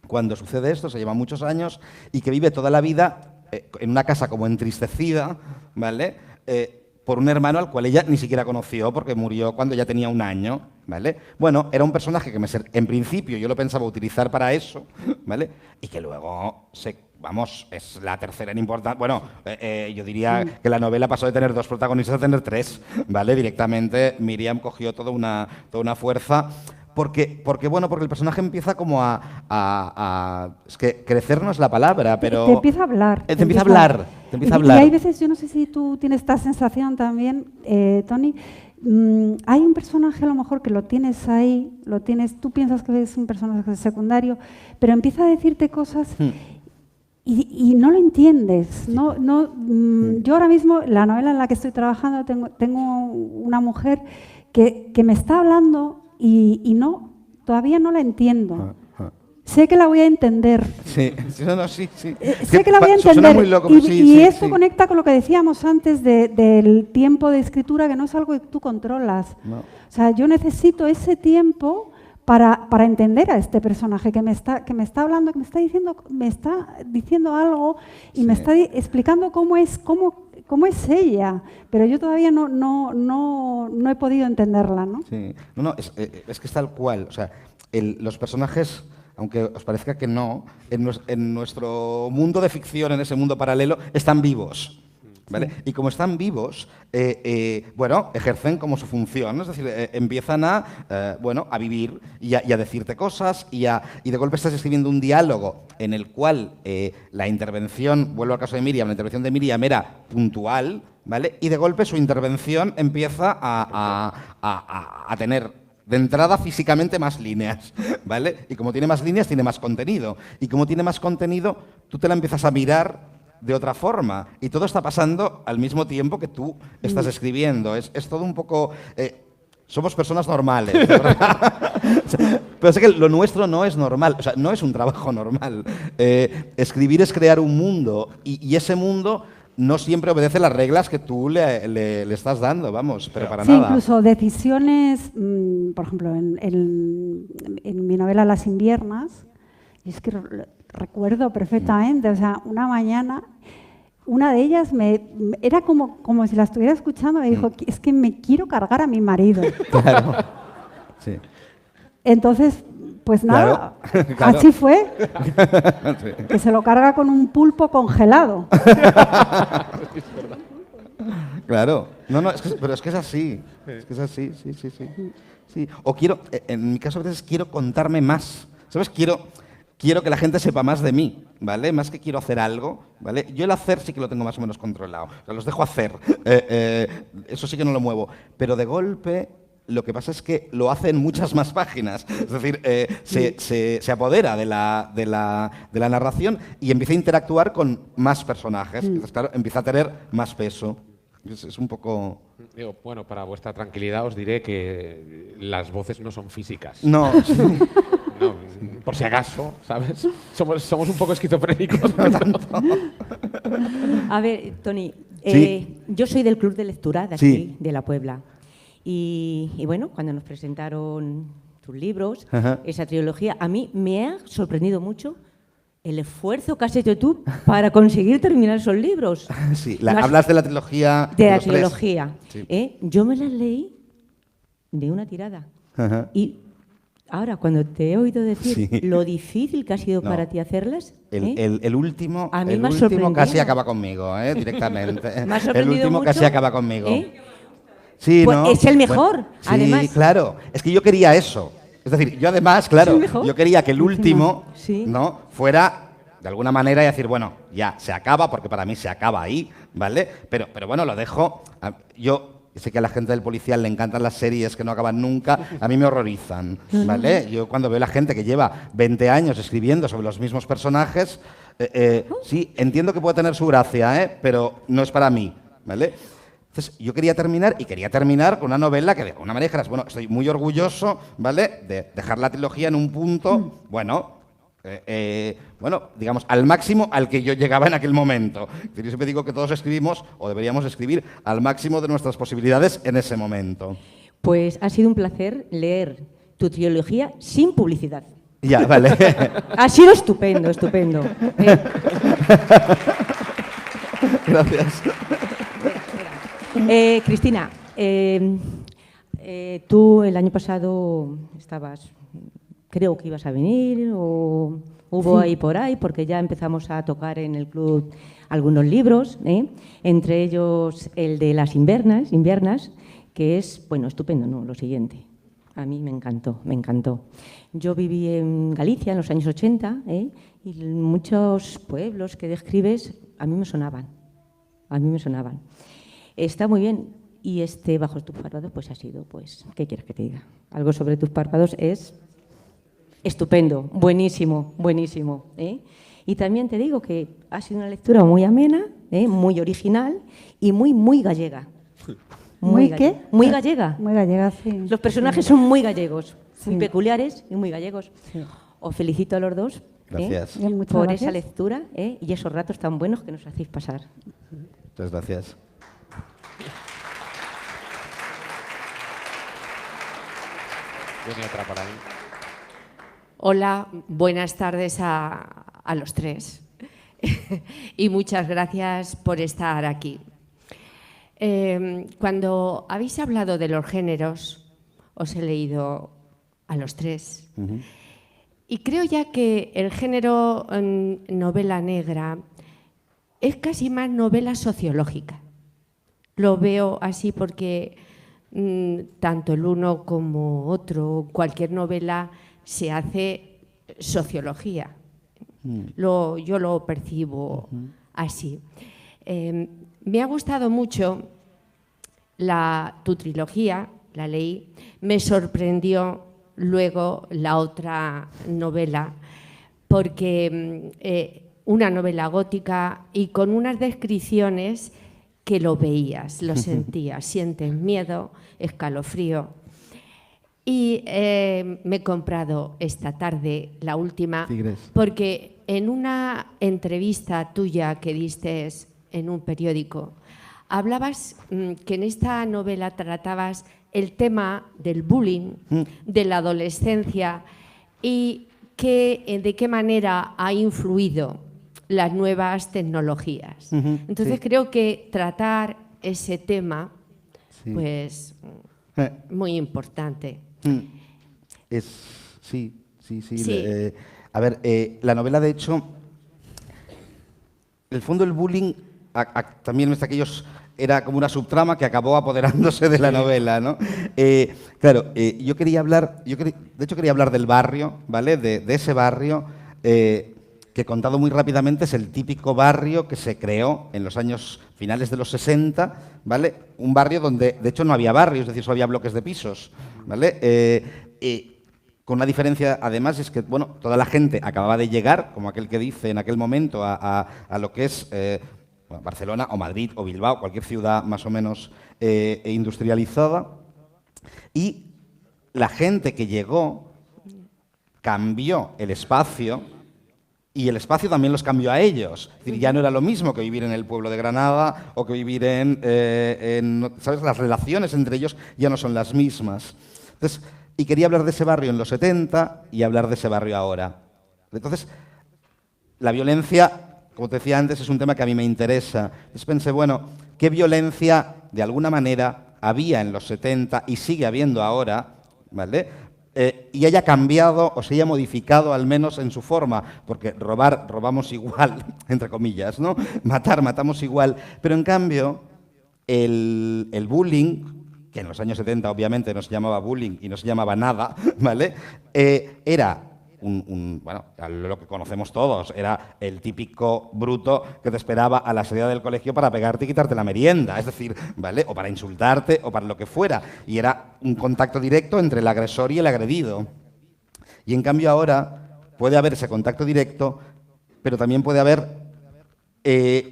cuando sucede esto, se lleva muchos años, y que vive toda la vida en una casa como entristecida, ¿vale? Por un hermano al cual ella ni siquiera conoció porque murió cuando ya tenía 1 año, ¿vale? Bueno, era un personaje que en principio yo lo pensaba utilizar para eso, ¿vale? Y que luego es la tercera en importancia. Bueno, yo diría que la novela pasó de tener 2 protagonistas a tener 3, ¿vale? Directamente Miriam cogió toda una fuerza. Porque el personaje empieza como es que crecer no es la palabra, pero... Te empieza a hablar. Te empieza a hablar. Y hay veces, yo no sé si tú tienes esta sensación también, Tony, hay un personaje a lo mejor que lo tienes ahí, tú piensas que es un personaje secundario, pero empieza a decirte cosas... Y no lo entiendes. Yo ahora mismo, la novela en la que estoy trabajando, tengo una mujer que me está hablando y todavía no la entiendo. Sé que la voy a entender. Sí. Sé que la voy a entender. Suena muy loco, y esto conecta con lo que decíamos antes del tiempo de escritura, que no es algo que tú controlas. No. O sea, yo necesito ese tiempo para entender a este personaje que me está hablando, que me está diciendo algo y me está explicando cómo es ella, pero yo todavía no he podido entenderla, ¿no? Sí. Es que es tal cual. O sea, los personajes, aunque os parezca que no, en nuestro mundo de ficción, en ese mundo paralelo, están vivos. ¿Vale? Sí. Y como están vivos, ejercen como su función, ¿no? Es decir, empiezan a vivir y a decirte cosas y de golpe estás escribiendo un diálogo en el cual la intervención, vuelvo al caso de Miriam, la intervención de Miriam era puntual, ¿vale? Y de golpe su intervención empieza a tener de entrada físicamente más líneas, ¿vale? Y como tiene más líneas, tiene más contenido. Y como tiene más contenido, tú te la empiezas a mirar de otra forma. Y todo está pasando al mismo tiempo que tú estás escribiendo. Es todo un poco... somos personas normales, ¿verdad? Pero sé que lo nuestro no es normal, o sea, no es un trabajo normal. Escribir es crear un mundo y ese mundo no siempre obedece las reglas que tú le estás dando, vamos, pero para nada. Sí, incluso decisiones, por ejemplo, en mi novela Las inviernas, es que recuerdo perfectamente, o sea, una mañana, una de ellas era como si la estuviera escuchando, me dijo, es que me quiero cargar a mi marido. Claro, sí. Entonces, pues nada, claro. Así fue, Sí. que se lo carga con un pulpo congelado. Claro, pero es que es así, sí. O en mi caso a veces quiero contarme más, ¿sabes? Quiero que la gente sepa más de mí, ¿vale? Más que quiero hacer algo, ¿vale? Yo el hacer sí que lo tengo más o menos controlado. O sea, los dejo hacer. Eso sí que no lo muevo. Pero de golpe, lo que pasa es que lo hace en muchas más páginas. Es decir, se apodera de la narración y empieza a interactuar con más personajes. Entonces, claro, empieza a tener más peso. Es un poco... Digo, bueno, para vuestra tranquilidad os diré que las voces no son físicas. No. No, por si acaso, ¿sabes? Somos un poco esquizofrénicos. A ver, Tony, ¿Sí? yo soy del Club de Lectura de aquí, Sí. de La Puebla. Y bueno, cuando nos presentaron tus libros, Ajá. esa trilogía, a mí me ha sorprendido mucho el esfuerzo que has hecho tú para conseguir terminar esos libros. Sí, hablas de la trilogía... De la los tres. trilogía. Sí. Yo me las leí de una tirada. Ajá. Y ahora, cuando te he oído decir Sí. lo difícil que ha sido No. para ti hacerlas... El último, A mí el me ha último sorprendido. casi acaba conmigo, directamente. Me ha El sorprendido último casi mucho, acaba conmigo. ¿eh? Sí, Pues ¿no? es el mejor, Bueno, sí, además. claro. Es que yo quería eso. Es decir, yo además, claro, ¿Es el mejor? yo quería que el último, Sí. ¿no? fuera de alguna manera y decir, bueno, ya se acaba, porque para mí se acaba ahí, ¿vale? Pero bueno, lo dejo. Yo y sé que a la gente del policial le encantan las series que no acaban nunca, a mí me horrorizan, ¿vale? Yo cuando veo a la gente que lleva 20 años escribiendo sobre los mismos personajes, sí, entiendo que puede tener su gracia, pero no es para mí, ¿vale? Entonces, yo quería terminar con una novela que de alguna manera dijeras, bueno, estoy muy orgulloso, ¿vale?, de dejar la trilogía en un punto, bueno, digamos, al máximo al que yo llegaba en aquel momento. Yo siempre digo que todos escribimos, o deberíamos escribir, al máximo de nuestras posibilidades en ese momento. Pues ha sido un placer leer tu trilogía sin publicidad. Ya, vale. Ha sido estupendo, estupendo. Gracias. Cristina, tú el año pasado estabas, creo que ibas a venir, o hubo ahí por ahí, porque ya empezamos a tocar en el club algunos libros, entre ellos el de Las inviernas, que es, bueno, estupendo, ¿no? Lo siguiente. A mí me encantó, me encantó. Yo viví en Galicia en los años 80, y muchos pueblos que describes a mí me sonaban. Está muy bien. Y Bajo tus párpados, pues ha sido, pues, ¿qué quieres que te diga? Algo sobre tus párpados es estupendo, buenísimo, buenísimo. Y también te digo que ha sido una lectura muy amena, muy original y muy gallega. ¿Muy qué? Muy gallega. Muy gallega, sí. Los personajes son muy gallegos, muy peculiares y muy gallegos. Sí. Os felicito a los dos. Gracias. Por esa lectura y esos ratos tan buenos que nos hacéis pasar. Muchas gracias. Viene otra por ahí. Hola, buenas tardes a los tres y muchas gracias por estar aquí. Cuando habéis hablado de los géneros, os he leído a los tres. Y creo ya que el género novela negra es casi más novela sociológica. Lo veo así porque tanto el uno como otro, cualquier novela se hace sociología. Yo lo percibo así. Me ha gustado mucho tu trilogía, la leí, me sorprendió luego la otra novela, porque una novela gótica y con unas descripciones que lo veías, lo sentías, sientes miedo, escalofrío. Y me he comprado esta tarde la última, porque en una entrevista tuya que diste en un periódico, hablabas que en esta novela tratabas el tema del bullying, de la adolescencia y de qué manera ha influido las nuevas tecnologías. Entonces creo que tratar ese tema, pues, muy importante. Sí. A ver, la novela, de hecho, el fondo del bullying también era como una subtrama que acabó apoderándose de la novela, ¿no? Claro, yo quería hablar del barrio, ¿vale? De ese barrio que, contado muy rápidamente, es el típico barrio que se creó en los años finales de los 60, ¿vale? Un barrio donde, de hecho, no había barrio, es decir, solo había bloques de pisos, ¿vale? Con una diferencia, además, es que, bueno, toda la gente acababa de llegar, como aquel que dice en aquel momento, a lo que es Barcelona o Madrid o Bilbao, cualquier ciudad más o menos industrializada, y la gente que llegó cambió el espacio y el espacio también los cambió a ellos. Es decir, ya no era lo mismo que vivir en el pueblo de Granada o que vivir ¿sabes? Las relaciones entre ellos ya no son las mismas. Entonces, y quería hablar de ese barrio en los 70 y hablar de ese barrio ahora. Entonces, la violencia, como te decía antes, es un tema que a mí me interesa. Entonces pensé, bueno, ¿qué violencia de alguna manera había en los 70 y sigue habiendo ahora, ¿vale? Y haya cambiado o se haya modificado al menos en su forma, porque robamos igual, entre comillas, ¿no? Matamos igual. Pero en cambio, el bullying, que en los años 70 obviamente no se llamaba bullying y no se llamaba nada, ¿vale? Era bueno, lo que conocemos todos, era el típico bruto que te esperaba a la salida del colegio para pegarte y quitarte la merienda, es decir, ¿vale? O para insultarte o para lo que fuera. Y era un contacto directo entre el agresor y el agredido. Y en cambio ahora puede haber ese contacto directo, pero también puede haber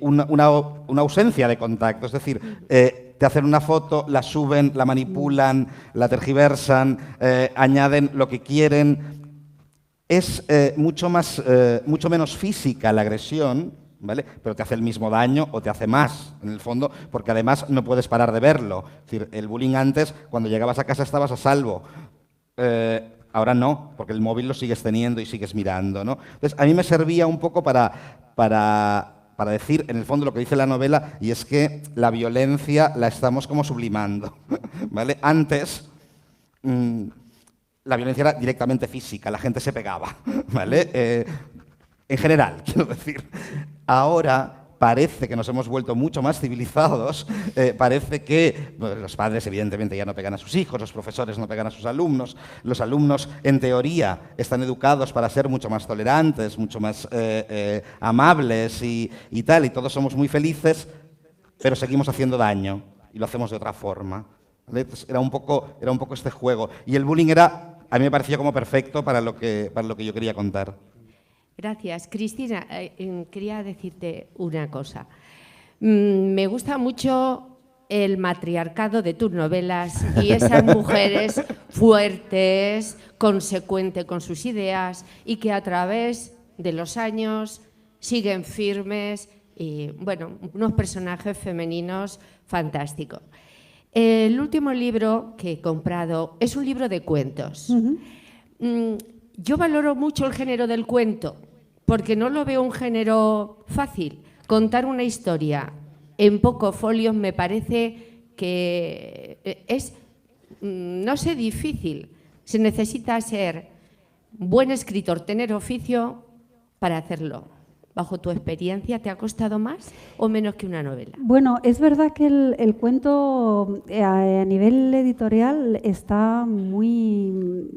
una ausencia de contacto, es decir, te hacen una foto, la suben, la manipulan, la tergiversan, añaden lo que quieren. Es mucho menos física la agresión, ¿vale? Pero te hace el mismo daño o te hace más, en el fondo, porque además no puedes parar de verlo. Es decir, el bullying antes, cuando llegabas a casa estabas a salvo. Ahora no, porque el móvil lo sigues teniendo y sigues mirando, ¿no? Entonces, a mí me servía un poco para decir, en el fondo, lo que dice la novela, y es que la violencia la estamos como sublimando, ¿vale? Antes, la violencia era directamente física, la gente se pegaba, ¿vale? En general, quiero decir. Ahora parece que nos hemos vuelto mucho más civilizados, parece que los padres evidentemente ya no pegan a sus hijos, los profesores no pegan a sus alumnos, los alumnos en teoría están educados para ser mucho más tolerantes, mucho más amables y tal, y todos somos muy felices, pero seguimos haciendo daño y lo hacemos de otra forma. ¿Vale? Entonces, era un poco este juego. Y el bullying a mí me parecía como perfecto para lo que yo quería contar. Gracias. Cristina, quería decirte una cosa. Me gusta mucho el matriarcado de tus novelas y esas mujeres fuertes, consecuentes con sus ideas y que a través de los años siguen firmes y, bueno, unos personajes femeninos fantásticos. El último libro que he comprado es un libro de cuentos. Yo valoro mucho el género del cuento porque no lo veo un género fácil. Contar una historia en pocos folios me parece que es, no sé, difícil. Se necesita ser buen escritor, tener oficio para hacerlo. Bajo tu experiencia, ¿te ha costado más o menos que una novela? Bueno, es verdad que el cuento a nivel editorial está muy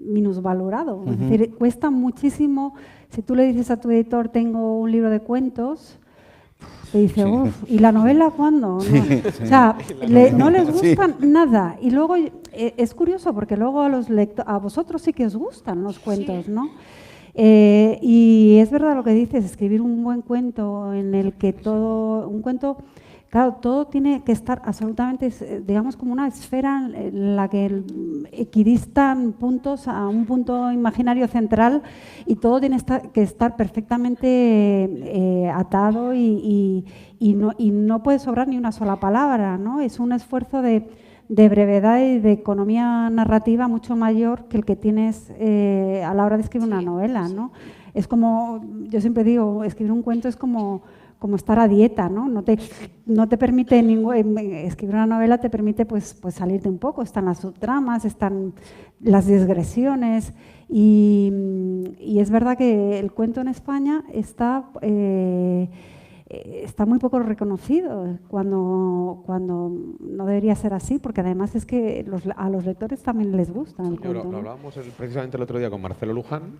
minusvalorado. Es decir, cuesta muchísimo. Si tú le dices a tu editor, tengo un libro de cuentos, te dice, uff, ¿y la novela cuándo? Sí, no. sí. O sea, no les gusta nada. Y luego es curioso porque luego a vosotros sí que os gustan los cuentos, ¿no? Y es verdad lo que dices, escribir un buen cuento en el que un cuento, claro, todo tiene que estar absolutamente, digamos, como una esfera en la que equidistan puntos a un punto imaginario central y todo tiene que estar perfectamente atado y no puede sobrar ni una sola palabra, ¿no? Es un esfuerzo de brevedad y de economía narrativa mucho mayor que el que tienes a la hora de escribir una novela, ¿no? Es como, yo siempre digo, escribir un cuento es como estar a dieta, ¿no? No te permite escribir una novela te permite pues salirte un poco, están las subtramas, están las digresiones y es verdad que el cuento en España está muy poco reconocido cuando no debería ser así, porque además es que a los lectores también les gusta el cuento, ¿no? Lo hablábamos precisamente el otro día con Marcelo Luján,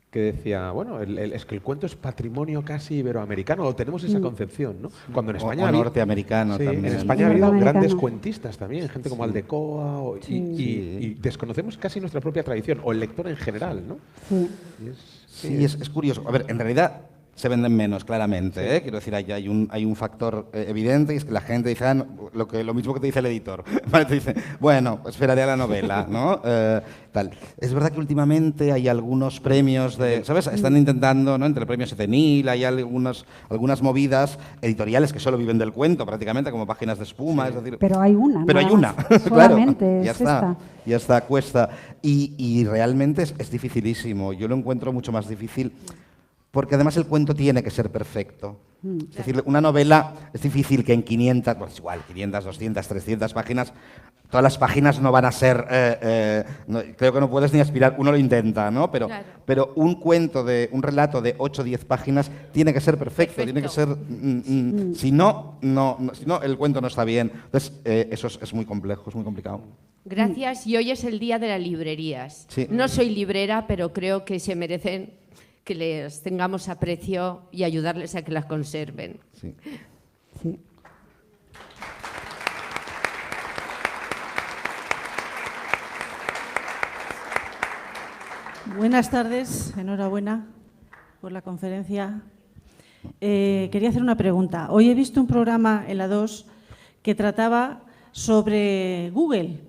que decía, bueno, es que el cuento es patrimonio casi iberoamericano, o tenemos esa concepción, ¿no? Cuando en España o norteamericano también. En España ha habido grandes cuentistas también, gente como Aldecoa, y desconocemos casi nuestra propia tradición, o el lector en general, ¿no? Sí, es curioso. A ver, en realidad se venden menos, claramente, ¿eh? Quiero decir, hay un factor evidente, y es que la gente dice lo mismo que te dice el editor. Vale, te dice, bueno, esperaré a la novela, ¿no? Tal. Es verdad que últimamente hay algunos premios ¿sabes? Están intentando, ¿no? Entre el premio Setenil, hay algunas movidas editoriales que solo viven del cuento, prácticamente, como Páginas de Espuma. Es decir, pero hay una. Pero hay una, claro. Ya está, cuesta. Y realmente es dificilísimo. Yo lo encuentro mucho más difícil porque además el cuento tiene que ser perfecto. Es decir, una novela es difícil que en 500, pues igual, 500, 200, 300 páginas, todas las páginas no van a ser, creo que no puedes ni aspirar, uno lo intenta, ¿no? Pero un cuento, un relato de 8 o 10 páginas tiene que ser perfecto, tiene que ser, si no, el cuento no está bien. Entonces, eso es muy complejo, es muy complicado. Gracias, y hoy es el día de las librerías. Sí. No soy librera, pero creo que se merecen que les tengamos aprecio y ayudarles a que las conserven. Sí. Sí. Buenas tardes, enhorabuena por la conferencia. Quería hacer una pregunta. Hoy he visto un programa en la 2 que trataba sobre Google,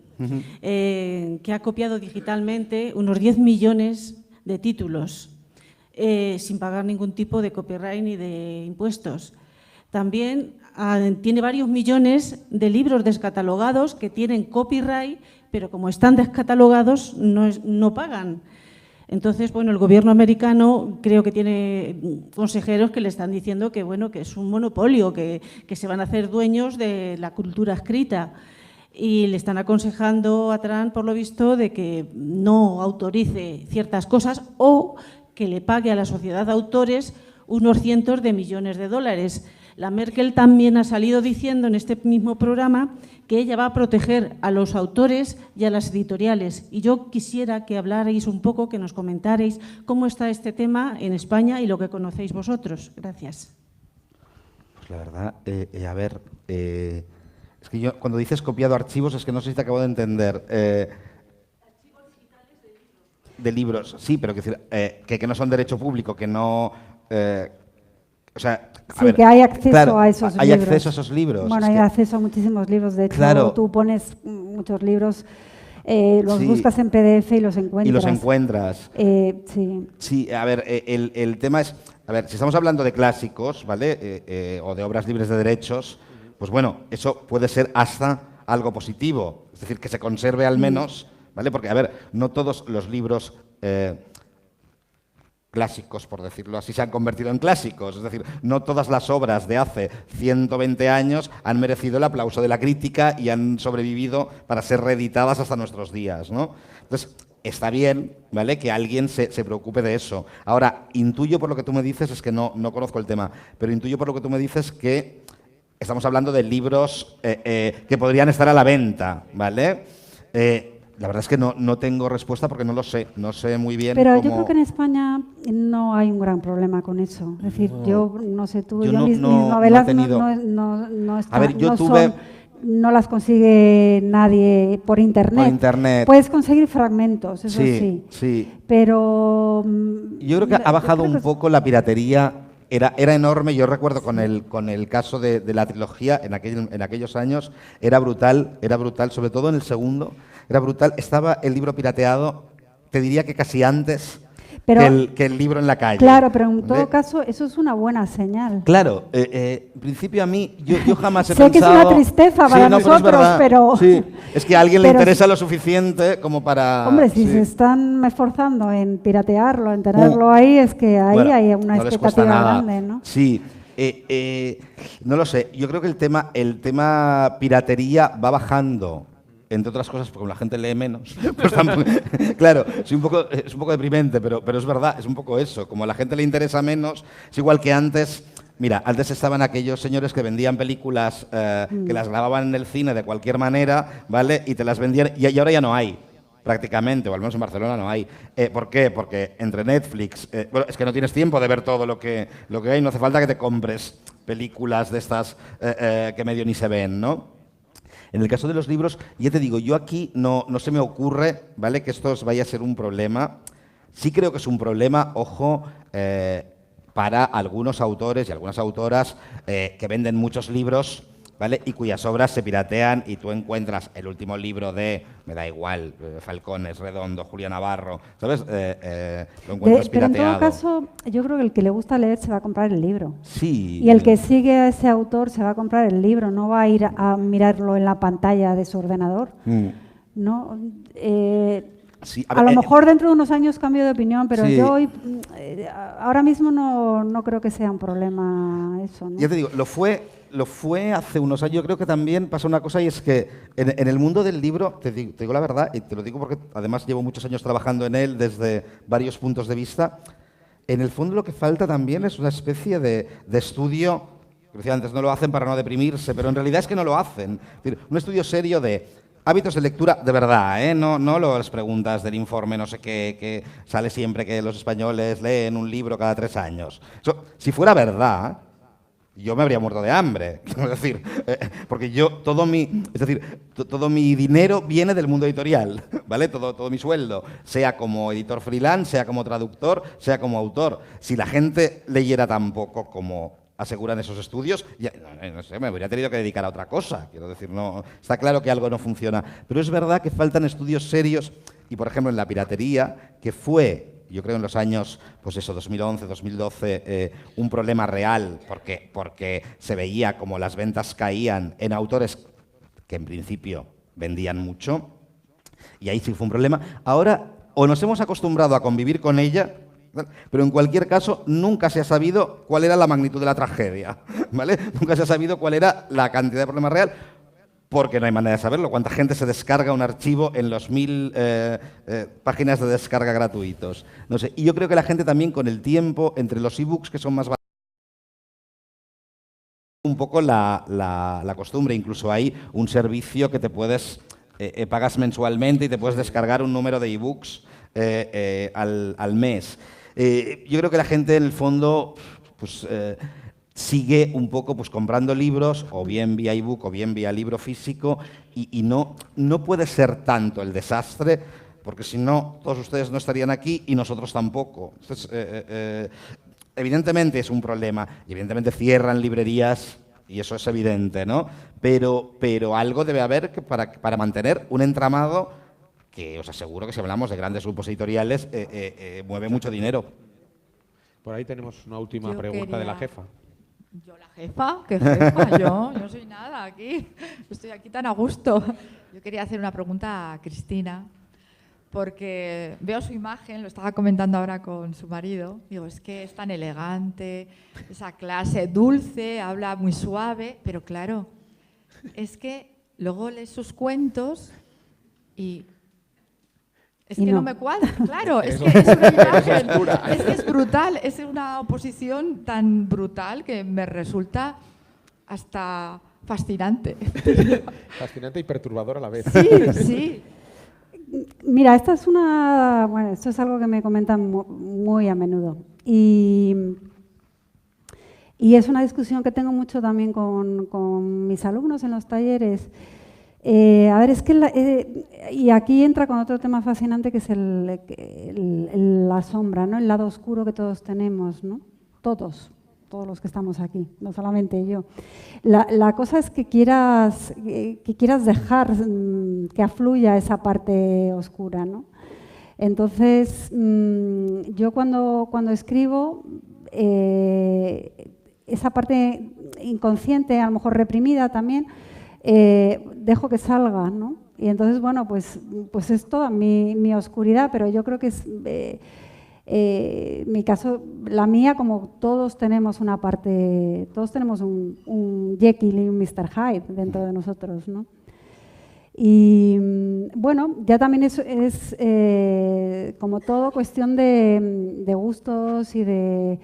que ha copiado digitalmente unos 10 millones de títulos sin pagar ningún tipo de copyright ni de impuestos. También tiene varios millones de libros descatalogados que tienen copyright, pero como están descatalogados no pagan. Entonces, bueno, el gobierno americano creo que tiene consejeros que le están diciendo que, bueno, que es un monopolio, que se van a hacer dueños de la cultura escrita. Y le están aconsejando a Trump, por lo visto, de que no autorice ciertas cosas o que le pague a la sociedad de autores unos cientos de millones de dólares. La Merkel también ha salido diciendo en este mismo programa que ella va a proteger a los autores y a las editoriales. Y yo quisiera que hablarais un poco, que nos comentarais cómo está este tema en España y lo que conocéis vosotros. Gracias. Pues la verdad, a ver, es que yo cuando dices copiado archivos es que no sé si te acabo de entender. Archivos digitales de libros. Sí, pero que no son derecho público, que no... o sea, sí, que hay acceso a esos libros. Hay acceso a esos libros. Bueno, hay acceso a muchísimos libros. De hecho, claro, tú pones muchos libros, los buscas en PDF y los encuentras. Y los encuentras. Sí. Sí, a ver, el tema es... A ver, si estamos hablando de clásicos, ¿vale? O de obras libres de derechos, pues bueno, eso puede ser hasta algo positivo. Es decir, que se conserve al menos, ¿vale? Porque, a ver, no todos los libros... clásicos, por decirlo así, se han convertido en clásicos. Es decir, no todas las obras de hace 120 años han merecido el aplauso de la crítica y han sobrevivido para ser reeditadas hasta nuestros días, ¿no? Entonces, está bien, ¿vale?, que alguien se preocupe de eso. Ahora, intuyo por lo que tú me dices, es que no conozco el tema, pero intuyo por lo que tú me dices que estamos hablando de libros que podrían estar a la venta, ¿vale? La verdad es que no tengo respuesta porque no lo sé, no sé muy bien. Pero cómo... yo creo que en España no hay un gran problema con eso. Es decir, yo no sé tú, mis novelas no las consigue nadie por internet. Por internet. Puedes conseguir fragmentos, eso sí. Pero yo creo que ha bajado un poco la piratería. Era enorme, yo recuerdo con el caso de la trilogía en aquellos años, era brutal, sobre todo en el segundo, era brutal. Estaba el libro pirateado, te diría que casi antes que el libro en la calle. Claro, pero en todo caso eso es una buena señal. Claro, en principio a mí, yo jamás he sé pensado... que es una tristeza para nosotros, pero... Sí, es que a alguien le interesa lo suficiente como para... Hombre, si se están esforzando en piratearlo, en tenerlo ahí, es que ahí hay una expectativa grande, ¿no? Sí, no lo sé. Yo creo que el tema piratería va bajando, entre otras cosas, porque la gente lee menos. Pues claro, es un poco deprimente, pero es verdad, es un poco eso. Como a la gente le interesa menos, es igual que antes. Mira, antes estaban aquellos señores que vendían películas que las grababan en el cine de cualquier manera, ¿vale? Y te las vendían, y ahora ya no hay, prácticamente, o al menos en Barcelona no hay. ¿Por qué? Porque entre Netflix, bueno, es que no tienes tiempo de ver todo lo que hay, no hace falta que te compres películas de estas que medio ni se ven, ¿no? En el caso de los libros, ya te digo, yo aquí no se me ocurre, ¿vale?, que esto vaya a ser un problema. Sí creo que es un problema, ojo, para algunos autores y algunas autoras que venden muchos libros, ¿vale?, y cuyas obras se piratean y tú encuentras el último libro de, me da igual, Falcones, Redondo, Julia Navarro, ¿sabes? Lo encuentras pirateado. Pero en todo caso, yo creo que el que le gusta leer se va a comprar el libro. Sí. Y el que sigue a ese autor se va a comprar el libro, no va a ir a mirarlo en la pantalla de su ordenador. ¿No? Sí, a lo mejor dentro de unos años cambio de opinión, pero sí. yo hoy, ahora mismo no creo que sea un problema eso, ¿no? Ya te digo, lo fue hace unos años. Yo creo que también pasa una cosa, y es que en el mundo del libro, te digo la verdad, y te lo digo porque además llevo muchos años trabajando en él desde varios puntos de vista, en el fondo lo que falta también es una especie de estudio, como decía antes, no lo hacen para no deprimirse, pero en realidad es que no lo hacen. Es decir, un estudio serio de hábitos de lectura de verdad, ¿eh? No las preguntas del informe, no sé qué, que sale siempre que los españoles leen un libro cada 3 años. Eso, si fuera verdad, yo me habría muerto de hambre. Es decir, porque todo mi dinero viene del mundo editorial, ¿vale? Todo mi sueldo, sea como editor freelance, sea como traductor, sea como autor. Si la gente leyera tan poco como aseguran esos estudios, ya, no sé, me habría tenido que dedicar a otra cosa. Quiero decir, no, está claro que algo no funciona. Pero es verdad que faltan estudios serios, y por ejemplo en la piratería, que fue, yo creo en los años, pues eso, 2011, 2012, un problema real, porque se veía como las ventas caían en autores que en principio vendían mucho, y ahí sí fue un problema. Ahora, o nos hemos acostumbrado a convivir con ella, pero en cualquier caso nunca se ha sabido cuál era la magnitud de la tragedia, ¿vale? Nunca se ha sabido cuál era la cantidad de problema real, porque no hay manera de saberlo. ¿Cuánta gente se descarga un archivo en los 1000 páginas de descarga gratuitos? No sé. Y yo creo que la gente también con el tiempo, entre los ebooks que son más baratos, un poco la costumbre. Incluso hay un servicio que te puedes, pagas mensualmente y te puedes descargar un número de ebooks al mes. Yo creo que la gente en el fondo pues, sigue un poco pues, comprando libros, o bien vía ebook o bien vía libro físico, y no puede ser tanto el desastre, porque si no, todos ustedes no estarían aquí y nosotros tampoco. Entonces, evidentemente es un problema, y evidentemente cierran librerías, y eso es evidente, ¿no? Pero algo debe haber que para mantener un entramado que os aseguro que si hablamos de grandes grupos editoriales, mueve mucho dinero. Por ahí tenemos una última pregunta de la jefa. ¿Yo la jefa? ¿Qué jefa? Yo no soy nada aquí. Estoy aquí tan a gusto. Yo quería hacer una pregunta a Cristina, porque veo su imagen, lo estaba comentando ahora con su marido. Digo, es que es tan elegante, esa clase dulce, habla muy suave, pero claro, es que luego lees sus cuentos y... Es que no me cuadra, claro, es que es una imagen, es que es brutal, es una oposición tan brutal que me resulta hasta fascinante. Fascinante y perturbador a la vez. Sí, sí. Mira, esto es algo que me comentan muy a menudo. Y es una discusión que tengo mucho también con mis alumnos en los talleres. A ver, es que y aquí entra con otro tema fascinante que es la sombra, ¿no? El lado oscuro que todos tenemos, ¿no? Todos los que estamos aquí, no solamente yo. La cosa es que quieras dejar que afluya esa parte oscura, ¿no? Entonces, yo cuando escribo, esa parte inconsciente, a lo mejor reprimida también, dejo que salga, ¿no? Y entonces, bueno, pues es toda mi oscuridad, pero yo creo que es mi caso, la mía, como todos tenemos una parte, todos tenemos un Jekyll y un Mr. Hyde dentro de nosotros, ¿no? Y bueno, ya también es como todo cuestión de gustos y de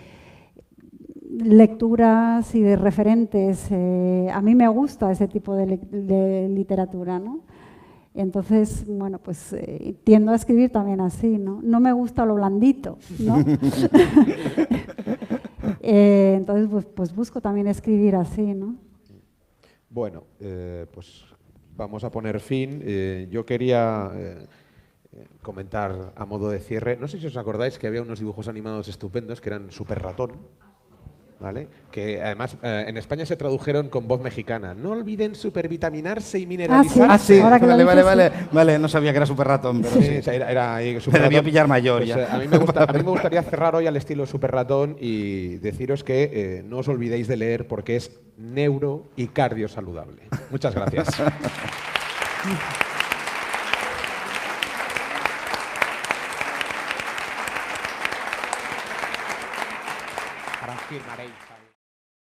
lecturas y de referentes. A mí me gusta ese tipo de literatura, ¿no? Entonces, bueno, pues tiendo a escribir también así, ¿no? No me gusta lo blandito, ¿no? Entonces, pues busco también escribir así, ¿no? Bueno, pues vamos a poner fin. Yo quería comentar a modo de cierre, no sé si os acordáis que había unos dibujos animados estupendos que eran Super Ratón, ¿vale? Que además en España se tradujeron con voz mexicana. No olviden supervitaminarse y mineralizarse. Vale, no sabía que era Super Ratón. Pero sí. Era ahí, me debió pillar mayor. Pues, ya. A mí me gustaría cerrar hoy al estilo Super Ratón y deciros que no os olvidéis de leer porque es neuro y cardio saludable. Muchas gracias. firmaréis.